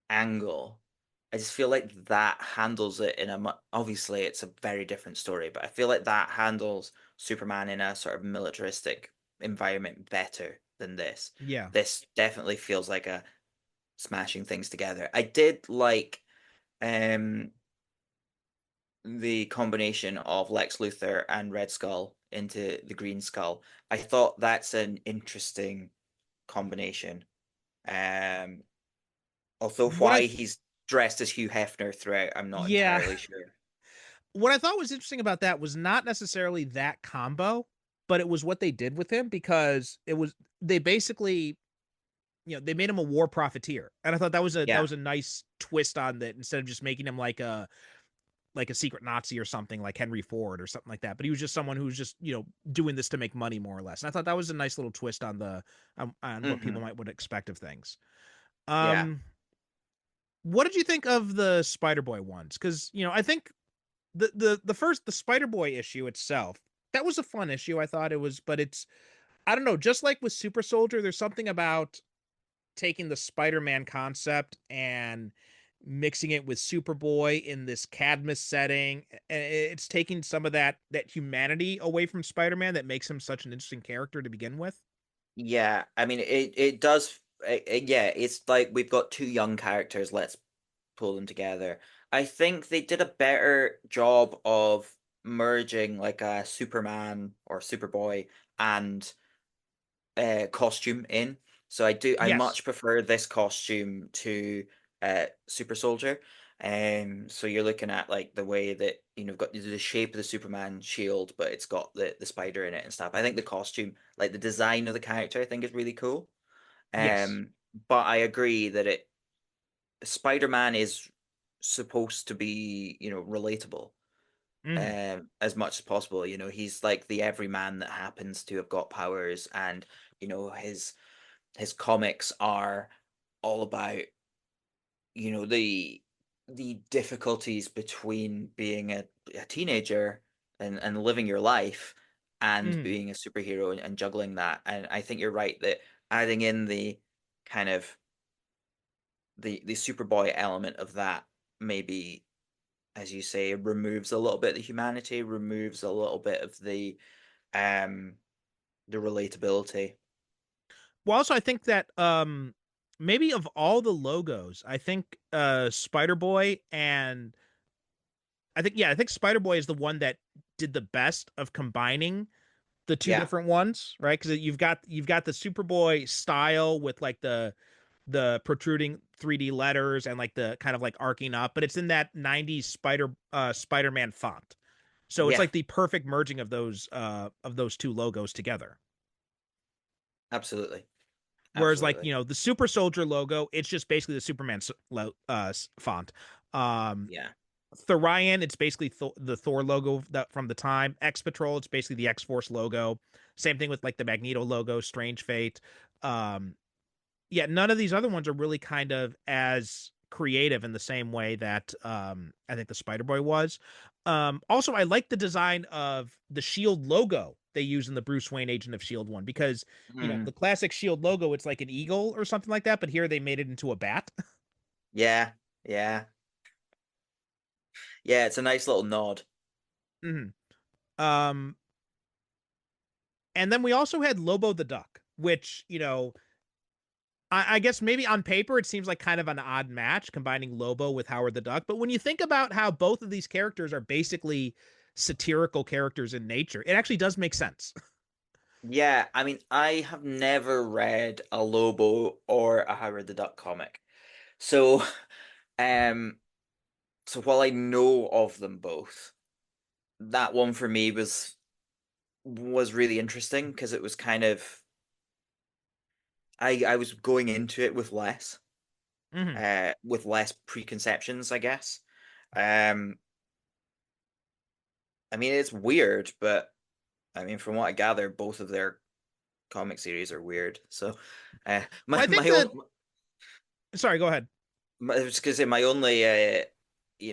angle. I just feel like that handles it in a obviously it's a very different story, but I feel like that handles Superman in a sort of militaristic environment better than this. Yeah. This definitely feels like a smashing things together. I did like um the combination of Lex Luthor and Red Skull into the Green Skull. I thought that's an interesting combination. Um Although What I why th- he's dressed as Hugh Hefner throughout, I'm not yeah, entirely sure. what I thought was interesting about that was not necessarily that combo, but it was what they did with him because they basically they made him a war profiteer, and I thought that Yeah. was a nice twist on that instead of just making him like a secret Nazi or something like Henry Ford or something like that. But he was just someone who was just doing this to make money more or less. And I thought that was a nice little twist on the on what people Hmm. might would expect of things. Yeah. Um, what did you think of the Spider Boy ones? Because I think the Spider Boy issue itself that was a fun issue. I thought it was, but it's I don't know. Just like with Super Soldier, there's something about taking the Spider-Man concept and mixing it with Superboy in this Cadmus setting. It's taking some of that humanity away from Spider-Man that makes him such an interesting character to begin with. Yeah. I mean, it does. Yeah, it's like we've got two young characters. Let's pull them together. I think they did a better job of merging like a Superman or Superboy and costume in. So I Yes. much prefer this costume to Super Soldier. So you're looking at like the way that got the shape of the Superman shield, but it's got the spider in it and stuff. I think the costume, like the design of the character, I think is really cool. Yes. Um, but I agree that it Spider-Man is supposed to be, relatable Hmm. as much as possible. He's like the everyman that happens to have got powers, and his comics are all about the difficulties between being a teenager and living your life and Hmm. being a superhero and juggling that. And I think you're right that adding in the kind of the Superboy element of that maybe, as you say, removes a little bit of the humanity, removes a little bit of um the relatability. Well, also I think that maybe of all the logos, I think Spider Boy and I think Spider Boy is the one that did the best of combining the two Yeah. different ones, right? Because you've got the Superboy style with like the protruding 3D letters and like the kind of like arcing up, but it's in that 90s Spider-Man font. So it's Yeah, like the perfect merging of those two logos together. absolutely. Whereas like, Absolutely. the Super Soldier logo, it's just basically the Superman font. Um Yeah. Thorian, it's basically the Thor logo that from the time. X Patrol, it's basically the X Force logo. Same thing with like the Magneto logo, Strange Fate. Um, yeah, none of these other ones are really kind of as creative in the same way that I think the Spider Boy was. Also, I like the design of the Shield logo they use in the Bruce Wayne Agent of Shield one because Mm. the classic Shield logo, it's like an eagle or something like that, but here they made it into a bat. Yeah. Yeah. Yeah, it's a nice little nod. Mhm. Um, And then we also had Lobo the Duck, which, you know, I guess maybe on paper it seems like kind of an odd match combining Lobo with Howard the Duck. But when you think about how both of these characters are basically satirical characters in nature, it actually does make sense. Yeah, I mean, I have never read a Lobo or a Howard the Duck comic. So, um, so while I know of them both, that one for me was really interesting because it was kind of I was going into it Hmm. with less preconceptions, I guess. Um, I mean, it's weird, but I mean, from what I gather, both of their comic series are weird. So, Well, my I think my own that. Sorry, go ahead. I was gonna say my only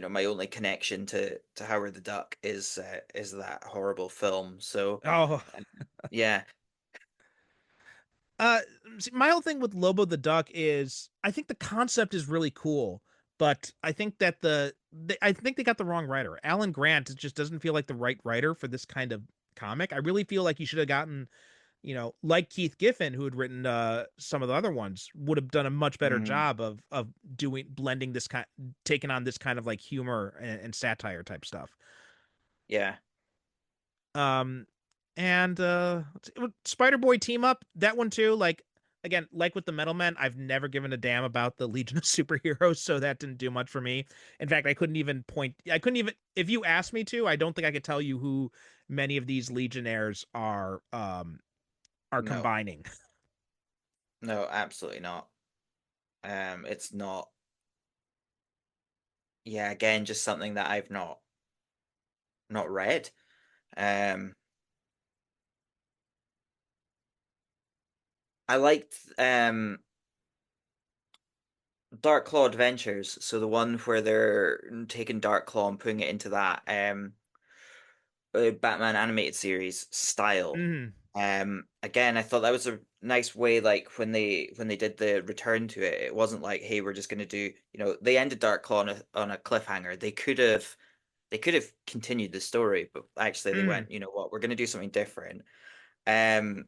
my only connection to Howard the Duck is that horrible film. So, Oh, uh, yeah, uh, my whole thing with Lobo the Duck is I think the concept is really cool, but I think that I think they got the wrong writer. Alan Grant just doesn't feel like the right writer for this kind of comic. I really feel like you should have gotten, you know, like Keith Giffen, who had written some of the other ones, would have done a much better mm, job of doing blending this kind, taking on this kind of like humor and satire type stuff. yeah, Um, and Spider Boy team up, that one too. Like again, like with the Metal Men, I've never given a damn about the Legion of Superheroes, so that didn't do much for me. In fact, I couldn't even point. I couldn't even if you asked me to. I don't think I could tell you who many of these Legionnaires are no, combining. no, absolutely not. It's not. Yeah, again, just something that I've not read. Um, I liked Dark Claw Adventures, so the one where they're taking Dark Claw and putting it into that Batman animated series style. Mm, Again, I thought that was a nice way, like when they did the return to it, it wasn't like, hey, we're just gonna do, they ended Dark Claw on a cliffhanger. They could have continued the story, but actually they mm, went, you know what, we're gonna do something different. Um,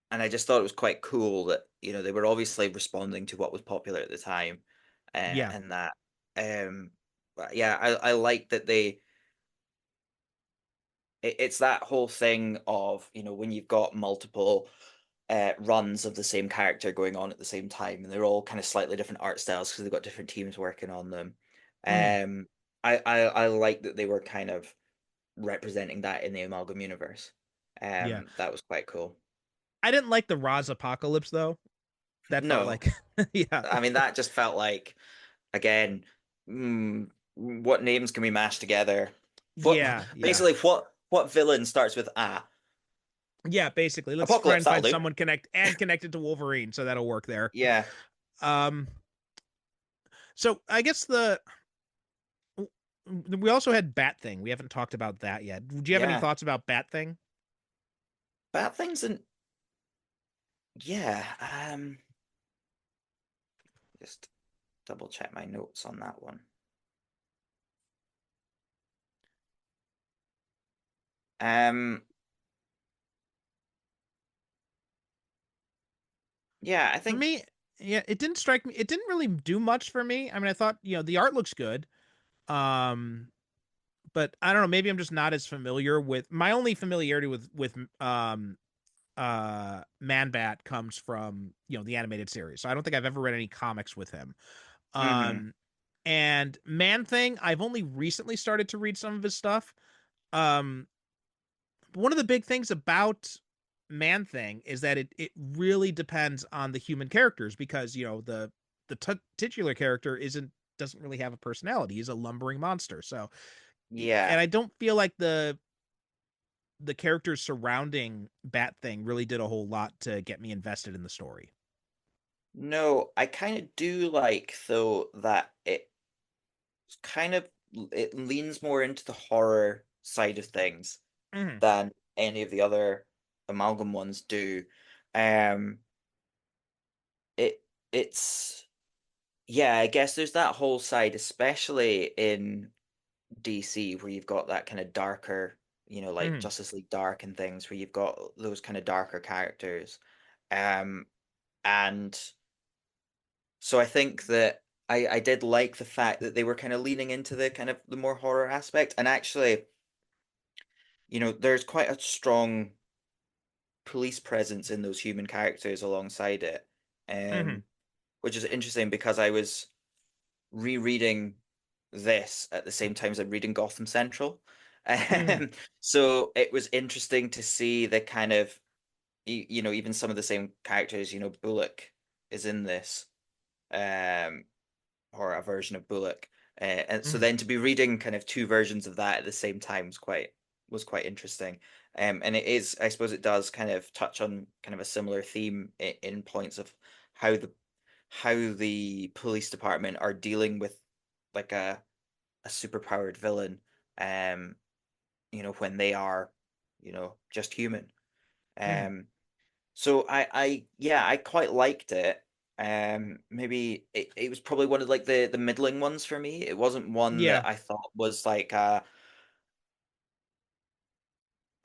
and I just thought it was quite cool that, they were obviously responding to what was popular at the time, yeah, and that, but yeah, I like that it's that whole thing of, when you've got multiple runs of the same character going on at the same time, and they're all kind of slightly different art styles because they've got different teams working on them. mm, Um, I like that they were kind of representing that in the Amalgam universe. yeah. That was quite cool. I didn't like the Roz apocalypse though. That felt No, like, yeah, I mean that just felt like, again, what names can we mash together? What yeah, yeah. basically what villain starts with A? Yeah, basically. Let's try Apocalypse, and that'll find do. someone connected to Wolverine, so that'll work there. Yeah, Um, so I guess we also had Bat Thing. We haven't talked about that yet. Do you have any yeah. thoughts about Bat Thing? Bad things and yeah. Just double check my notes on that one. Um, yeah, I For think me, yeah, it didn't strike me. It didn't really do much for me. I mean, I thought, you know, the art looks good. Um, but I don't know, maybe I'm just not as familiar with my only familiarity with Man Bat comes from, you know, the animated series. So I don't think I've ever read any comics with him. hmm Um, and Man Thing, I've only recently started to read some of his stuff. Um, one of the big things about Man Thing is that it really depends on the human characters because you know the titular character isn't doesn't really have a personality. He's a lumbering monster. So, and yeah. I don't feel like the characters surrounding Bat Thing really did a whole lot to get me invested in the story. No, I kind of do like though that kind of it leans more into the horror side of things Mhm. than any of the other amalgam ones do. Um, it it's yeah, I guess there's that whole side, especially in DC, where you've got that kind of darker like Hmm. Justice League Dark and things where you've got those kind of darker characters. Um, and so I think that I did like the fact that they were kind of leaning into the kind of the more horror aspect. And actually, there's quite a strong police presence in those human characters alongside it. Hmm. Um, which is interesting because I was rereading this at the same time as I'm reading Gotham Central. Hmm. Um, so it was interesting to see the kind of, even some of the same characters, Bullock is in this, um, or a version of Bullock. And so Hmm. then to be reading kind of two versions of that at the same time was quite interesting. And it is, I suppose it does kind of touch on kind of a similar theme in points of how the police department are dealing with like a superpowered villain, um, when they are, just human. Hmm. Um, so yeah, I quite liked it. Maybe it was probably one of like the middling ones for me. It wasn't one Yeah. that I thought was like a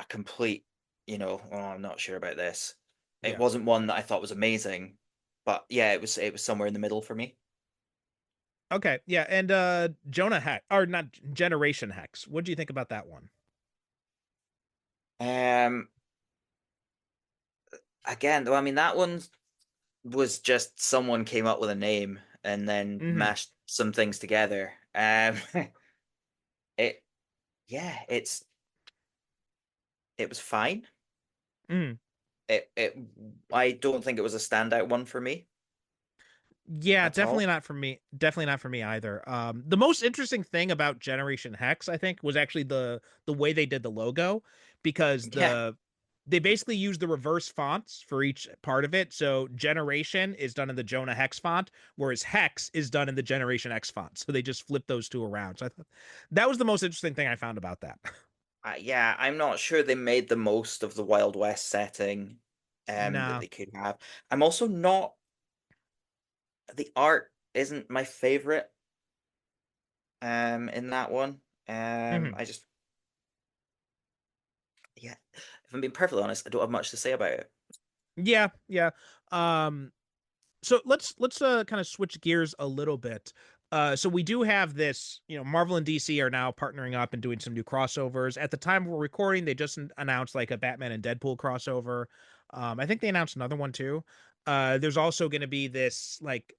complete, oh, I'm not sure about this. It Yeah. wasn't one that I thought was amazing, but yeah, it was somewhere in the middle for me. Okay. Yeah. And Jonah Hex, or not Generation Hex. What do you think about that one? Um, Again, though, I mean that one was just someone came up with a name and then Hmm. mashed some things together. It Yeah, it was fine. Hmm. It I don't think it was a standout one for me Yeah, at all. definitely not for me. Definitely not for me either. The most interesting thing about Generation Hex, I think, was actually the way they did the logo, because Yeah, they basically used the reverse fonts for each part of it. So Generation is done in the Jonah Hex font, whereas Hex is done in the Generation X font. So they just flipped those two around. So I thought that was the most interesting thing I found about that. yeah. I'm not sure they made the most of the Wild West setting, that Nah. they could have. I'm also not. The art isn't my favorite, in that one. Hmm. I just, yeah. If I'm being perfectly honest, I don't have much to say about it. Yeah, yeah. Um, so let's kind of switch gears a little bit. So we do have this, Marvel and DC are now partnering up and doing some new crossovers. At the time we're recording, they just announced like a Batman and Deadpool crossover. I think they announced another one too. There's also going to be this like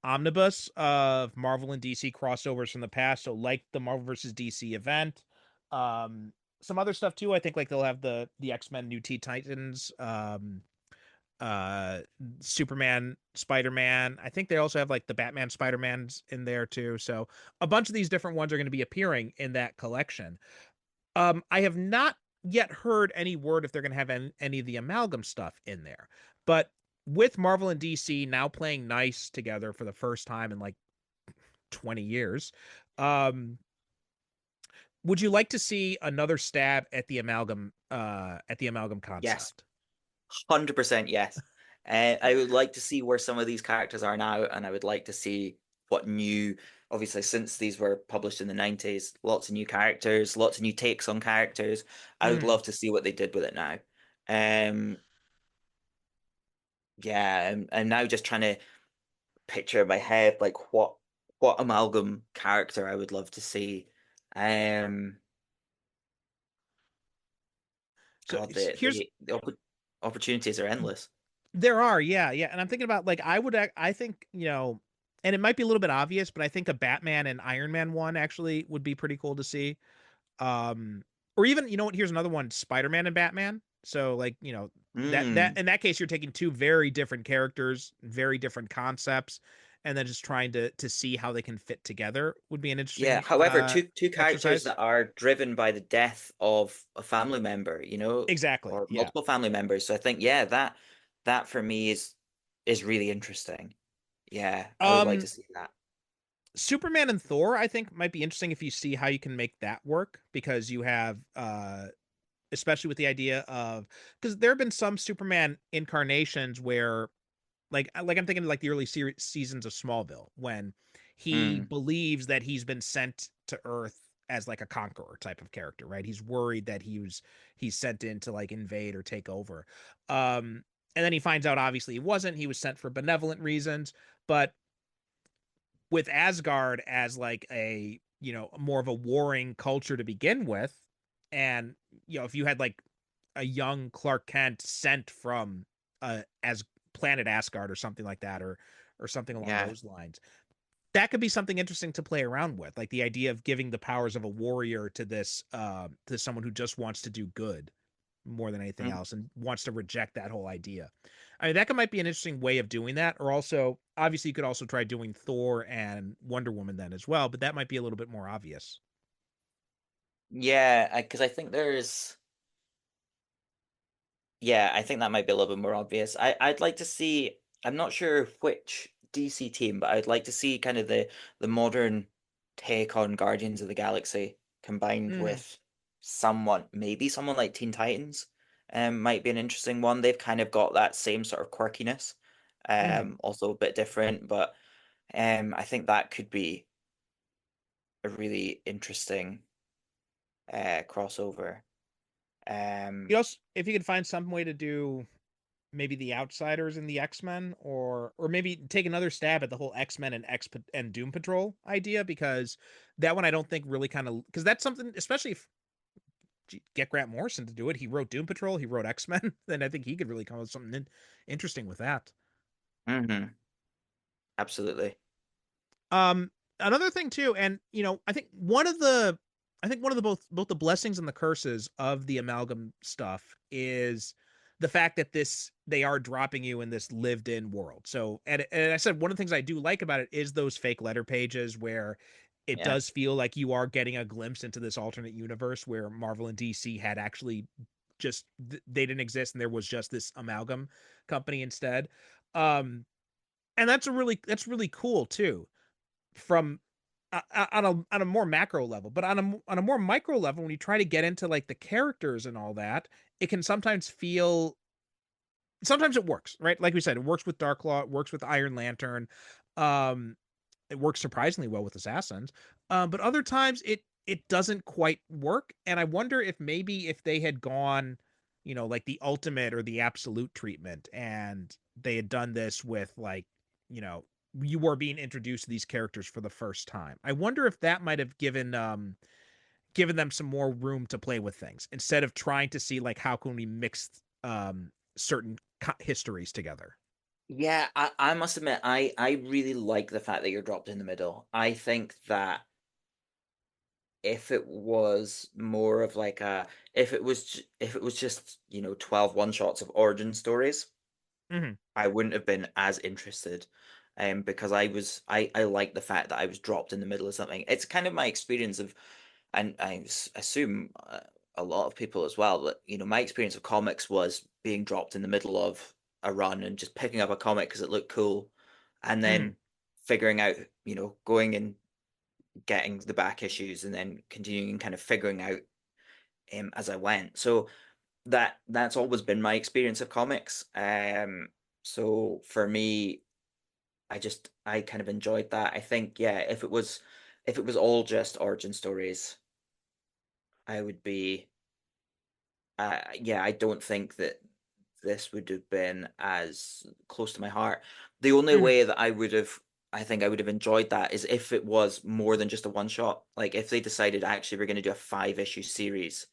omnibus of Marvel and DC crossovers from the past. So like the Marvel versus DC event. Some other stuff too. I think like they'll have the X-Men New Teen Titans. Uh Superman, Spider-Man. I think they also have like the Batman Spider-Mans in there too. So a bunch of these different ones are going to be appearing in that collection. I have not yet heard any word if they're going to have any of the amalgam stuff in there. But with Marvel and DC now playing nice together for the first time in like 20 years, um would you like to see another stab at the amalgam Yes, concept? 100% yes. I would like to see where some of these characters are now, and I would like to see what new, obviously, since these were published in the 90s, lots of new characters, lots of new takes on characters. I would Mhm. love to see what they did with it now. Um, yeah, I'm now just trying to picture in my head like what amalgam character I would love to see. Um, So God, it's- the here's the, the opportunities are endless. There are, yeah, yeah. And I'm thinking about like I think, and it might be a little bit obvious, but I think a Batman and Iron Man one actually would be pretty cool to see. Or even, you know what, here's another one, Spider-Man and Batman. So like, that Mm. in that case you're taking two very different characters, very different concepts, and then just trying to see how they can fit together would be an Yeah, interesting however, two characters exercise. that are driven by the death of a family member, Exactly. or Yeah. multiple family members. So I think, yeah, that for me is really interesting. Yeah, I would like to Um see that. Superman and Thor, I think, might be interesting if you see how you can make that work, because you have especially with the idea of, because there have been some Superman incarnations where like I'm thinking like the early seasons of Smallville, when he Mm. believes that he's been sent to Earth as like a conqueror type of character, right? He's worried that he's sent in to like invade or take over. And then he finds out obviously he wasn't. He was sent for benevolent reasons, but with Asgard as like a, you know, more of a warring culture to begin with, and you know, if you had like a young Clark Kent sent from as planet Asgard or something like that, or something along Yeah. those lines, that could be something interesting to play around with, like the idea of giving the powers of a warrior to this to someone who just wants to do good more than anything Mm. else and wants to reject that whole idea. I mean, might be an interesting way of doing that. Or also, obviously, you could also try doing Thor and Wonder Woman then as well, but that might be a little bit more obvious. Yeah, because I think there's yeah, I think that might be a little bit more obvious. I'd like to see, I'm not sure which DC team, but I'd like to see kind of the modern take on Guardians of the Galaxy combined Mm-hmm. with maybe someone like Teen Titans, might be an interesting one. They've kind of got that same sort of quirkiness, Mm-hmm. also a bit different, but I think that could be a really interesting crossover. You Um, also, if you could find some way to do maybe the Outsiders and the X-Men, or maybe take another stab at the whole X-Men and Doom Patrol idea, because that one I don't think really kind of, because that's something, especially if get Grant Morrison to do it. He wrote Doom Patrol, he wrote X-Men, then I think he could really come up with something interesting with that. mhm, absolutely. Um, Another thing too, and you know, I think one of the both the blessings and the curses of the amalgam stuff is the fact that they are dropping you in this lived in world. So, and I said one of the things I do like about it is those fake letter pages where it Yeah. does feel like you are getting a glimpse into this alternate universe where Marvel and DC had actually just they didn't exist and there was just this amalgam company instead. Um, and that's really cool too from on a more macro level, but on a more micro level, when you try to get into like the characters and all that, it can sometimes feel, sometimes it works, right? Like we said, it works with Darklaw, it works with Iron Lantern, um, it works surprisingly well with Assassins, but other times it doesn't quite work, and I wonder if maybe if they had gone, you know, like the ultimate or the absolute treatment, and they had done this with like, you know, you were being introduced to these characters for the first time. I wonder if that might have given them some more room to play with things instead of trying to see like how can we mix certain histories together. Yeah, I must admit, I really like the fact that you're dropped in the middle. I think that if it was more of like a, if it was just, 12 one-shots of origin stories, Hmm. I wouldn't have been as interested. Because I like the fact that I was dropped in the middle of something. It's kind of my experience of, and assume a lot of people as well, that my experience of comics was being dropped in the middle of a run and just picking up a comic because it looked cool, and Hmm. then figuring out, going and getting the back issues and then continuing and kind of figuring out, as I went. So that's always been my experience of comics. So for me, I kind of enjoyed that. I think, yeah, if it was all just origin stories, I would be, yeah, I don't think that this would have been as close to my heart. The only Hmm. way that I think I would have enjoyed that is if it was more than just a one shot. Like if they decided actually we're going to do a 5 issue series,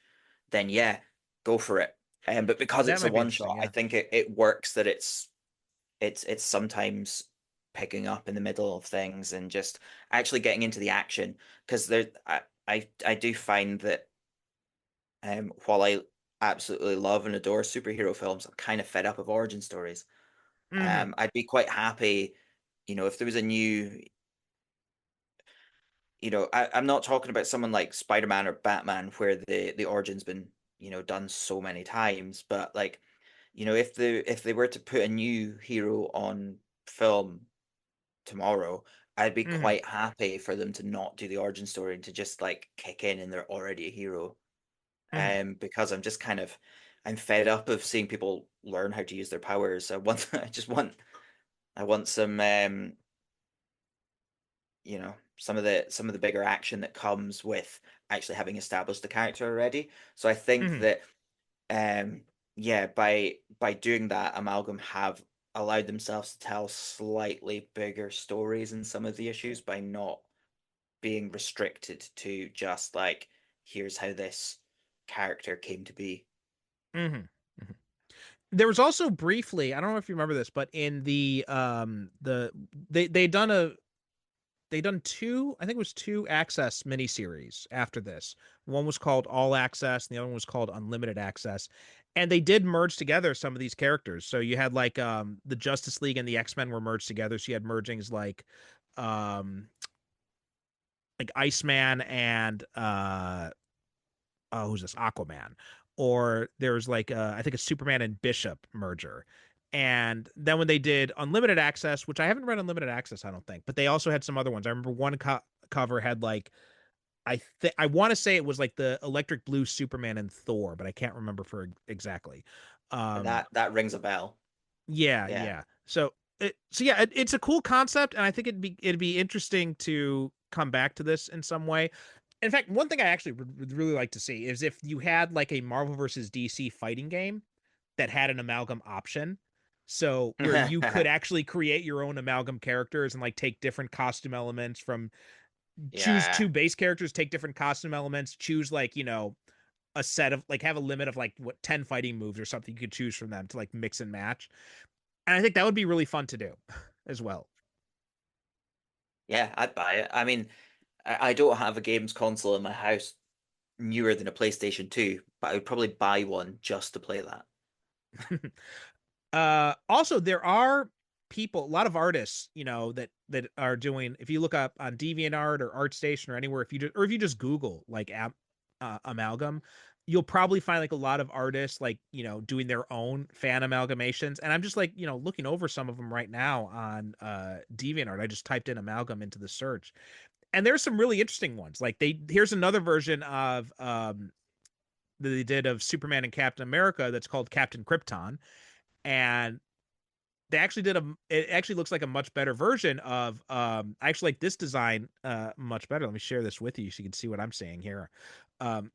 then yeah, go for it. But because That it's a might be one interesting. shot, I Yeah. think it works that it's sometimes picking up in the middle of things and just actually getting into the action, because I do find that, while I absolutely love and adore superhero films, I'm kind of fed up of origin stories. Hmm. I'd be quite happy, if there was a new, I'm not talking about someone like Spider-Man or Batman where the origin's been, done so many times, but like, if they were to put a new hero on film tomorrow, I'd be Hmm. quite happy for them to not do the origin story and to just like kick in and they're already a hero. Hmm. Because I'm fed up of seeing people learn how to use their powers. I want some, some of the bigger action that comes with actually having established the character already. So I think Mhm. that yeah, by doing that, Amalgam have allowed themselves to tell slightly bigger stories in some of the issues by not being restricted to just like, here's how this character came to be. Mhm. Mhm. There was also briefly, I don't know if you remember this, but in they done two, I think it was two Access miniseries after this. One was called All Access, and the other one was called Unlimited Access. And they did merge together some of these characters. So you had like the Justice League and the X-Men were merged together. So you had mergings um like Iceman and who's this, Aquaman, or there's like I think a Superman and Bishop merger. And then when they did Unlimited Access, which I haven't read Unlimited Access, I don't think, but they also had some other ones. I remember one cover had like I want to say it was like the Electric Blue Superman and Thor, but I can't remember for exactly. Um, That rings a bell. yeah, Yeah. yeah. So yeah, it's a cool concept, and I think it'd be interesting to come back to this in some way. In fact, one thing I actually would really like to see is if you had like a Marvel versus DC fighting game that had an amalgam option. So where you could actually create your own amalgam characters and like take different costume elements from choose Yeah. two base characters, take different costume elements, choose like, a set of like have a limit of like what 10 fighting moves or something you could choose from them to like mix and match. And I think that would be really fun to do as well. Yeah, I'd buy it. I mean, I don't have a games console in my house newer than a PlayStation 2, but I would probably buy one just to play that. Also there are people, a lot of artists, that are doing, if you look up on DeviantArt or ArtStation or anywhere, if you just Google like amalgam, you'll probably find like a lot of artists like, doing their own fan amalgamations. And I'm just like, looking over some of them right now on DeviantArt. I just typed in amalgam into the search. And there's some really interesting ones. Like here's another version of that they did of Superman and Captain America that's called Captain Krypton. And they actually it actually looks like a much better version of I actually like this design much better. Let me share this with you so you can see what I'm saying here. Um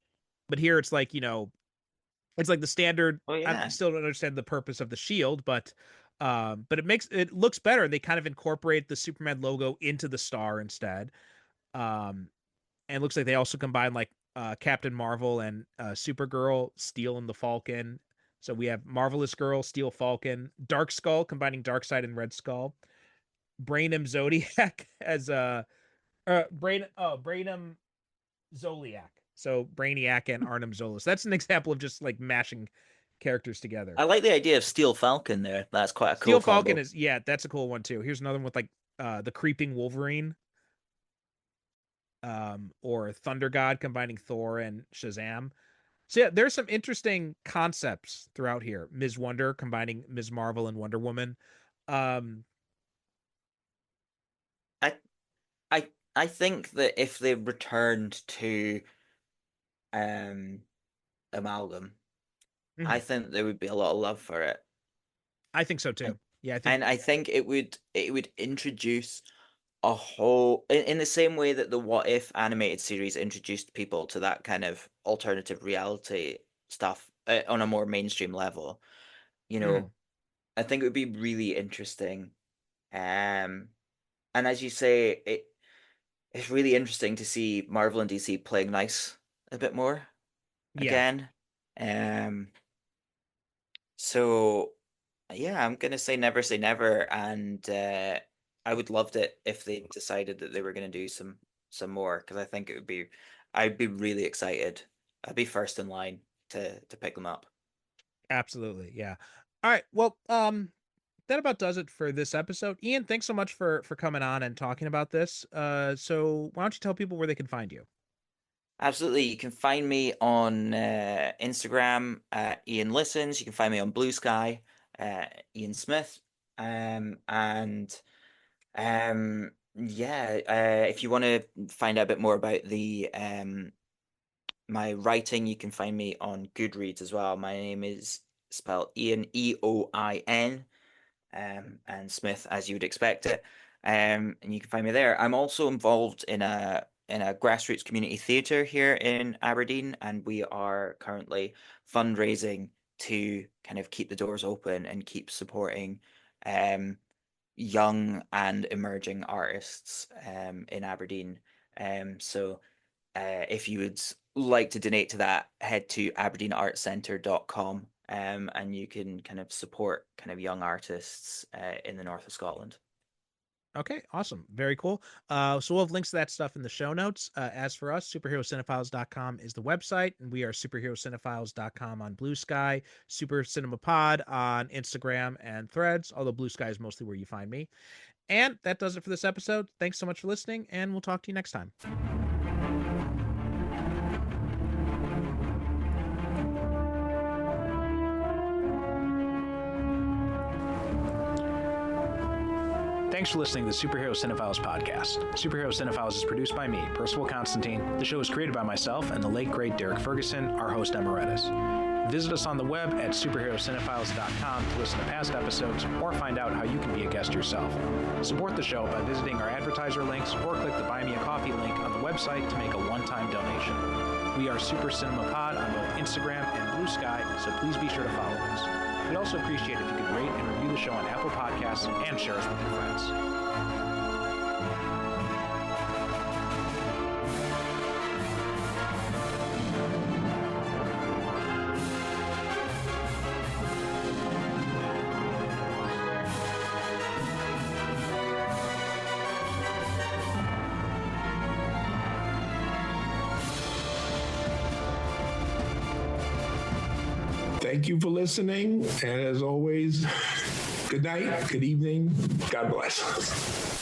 but here it's like, it's like the standard. Oh I yeah. still don't understand the purpose of the shield, but it looks better. They kind of incorporate the Superman logo into the star instead. Um and it looks like they also combine like Captain Marvel and Supergirl, Steel and the Falcon. So we have Marvelous Girl, Steel Falcon, Dark Skull combining Darkseid and Red Skull, Brainum Zodiac as Brainum Zoliac. So Brainiac and Arnim Zolas. That's an example of just like mashing characters together. I like the idea of Steel Falcon there. That's quite a cool Steel Falcon combo. is, yeah, that's a cool one too. Here's another one with like the Creeping Wolverine, or Thunder God combining Thor and Shazam. So yeah, there's some interesting concepts throughout here. Ms. Wonder combining Ms. Marvel and Wonder Woman. Um, I I think that if they returned to um Amalgam, I mhm. think there would be a lot of love for it. I think so And too. Yeah, I think. and I think it would introduce a whole in the same way that the What If animated series introduced people to that kind of alternative reality stuff on a more mainstream level. You Mhm. know, I think it would be really interesting. Um, and as you say, it's really interesting to see Marvel and DC playing nice a bit more Yeah, again. Um, so yeah, I'm gonna say never, and I would loved it if they decided that they were gonna do some more because I think I'd be really excited. I'd be first in line to pick them up. absolutely. Yeah. All right. Well, that about does it for this episode. Ian, thanks so much for coming on and talking about this. So why don't you tell people where they can find you? Absolutely. You can find me on Instagram Ian Listens. You can find me on Blue Sky, Ian Smith. And yeah, if you want to find out a bit more about the my writing, you can find me on Goodreads as well. My name is spelled Ian, Eoin, and Smith as you would expect it. and you can find me there. I'm also involved in a grassroots community theatre here in Aberdeen, and we are currently fundraising to kind of keep the doors open and keep supporting young and emerging artists in Aberdeen. So if you would like to donate to that, head to aberdeenartcentre.com, and you can kind of support kind of young artists in the north of Scotland. Okay, awesome. Very cool. So we'll have links to that stuff in the show notes. As for us, superherocinephiles.com is the website, and we are superherocinephiles.com on Blue Sky, Super Cinema Pod on Instagram and Threads, although Blue Sky is mostly where you find me. And that does it for this episode. Thanks so much for listening, and we'll talk to you next time. Thanks for listening to the Superhero Cinephiles podcast. Superhero Cinephiles is produced by me, Percival Constantine. The show is created by myself and the late, great Derek Ferguson, our host emeritus. Visit us on the web at superherocinephiles.com to listen to past episodes or find out how you can be a guest yourself. Support the show by visiting our advertiser links or click the Buy Me a Coffee link on the website to make a one-time donation. We are Super Cinema Pod on both Instagram and Blue Sky, so please be sure to follow us. We'd also appreciate if you could rate and review the show on Apple Podcasts and share us with your friends. Thank you for listening. And as always, good night, good evening. God bless.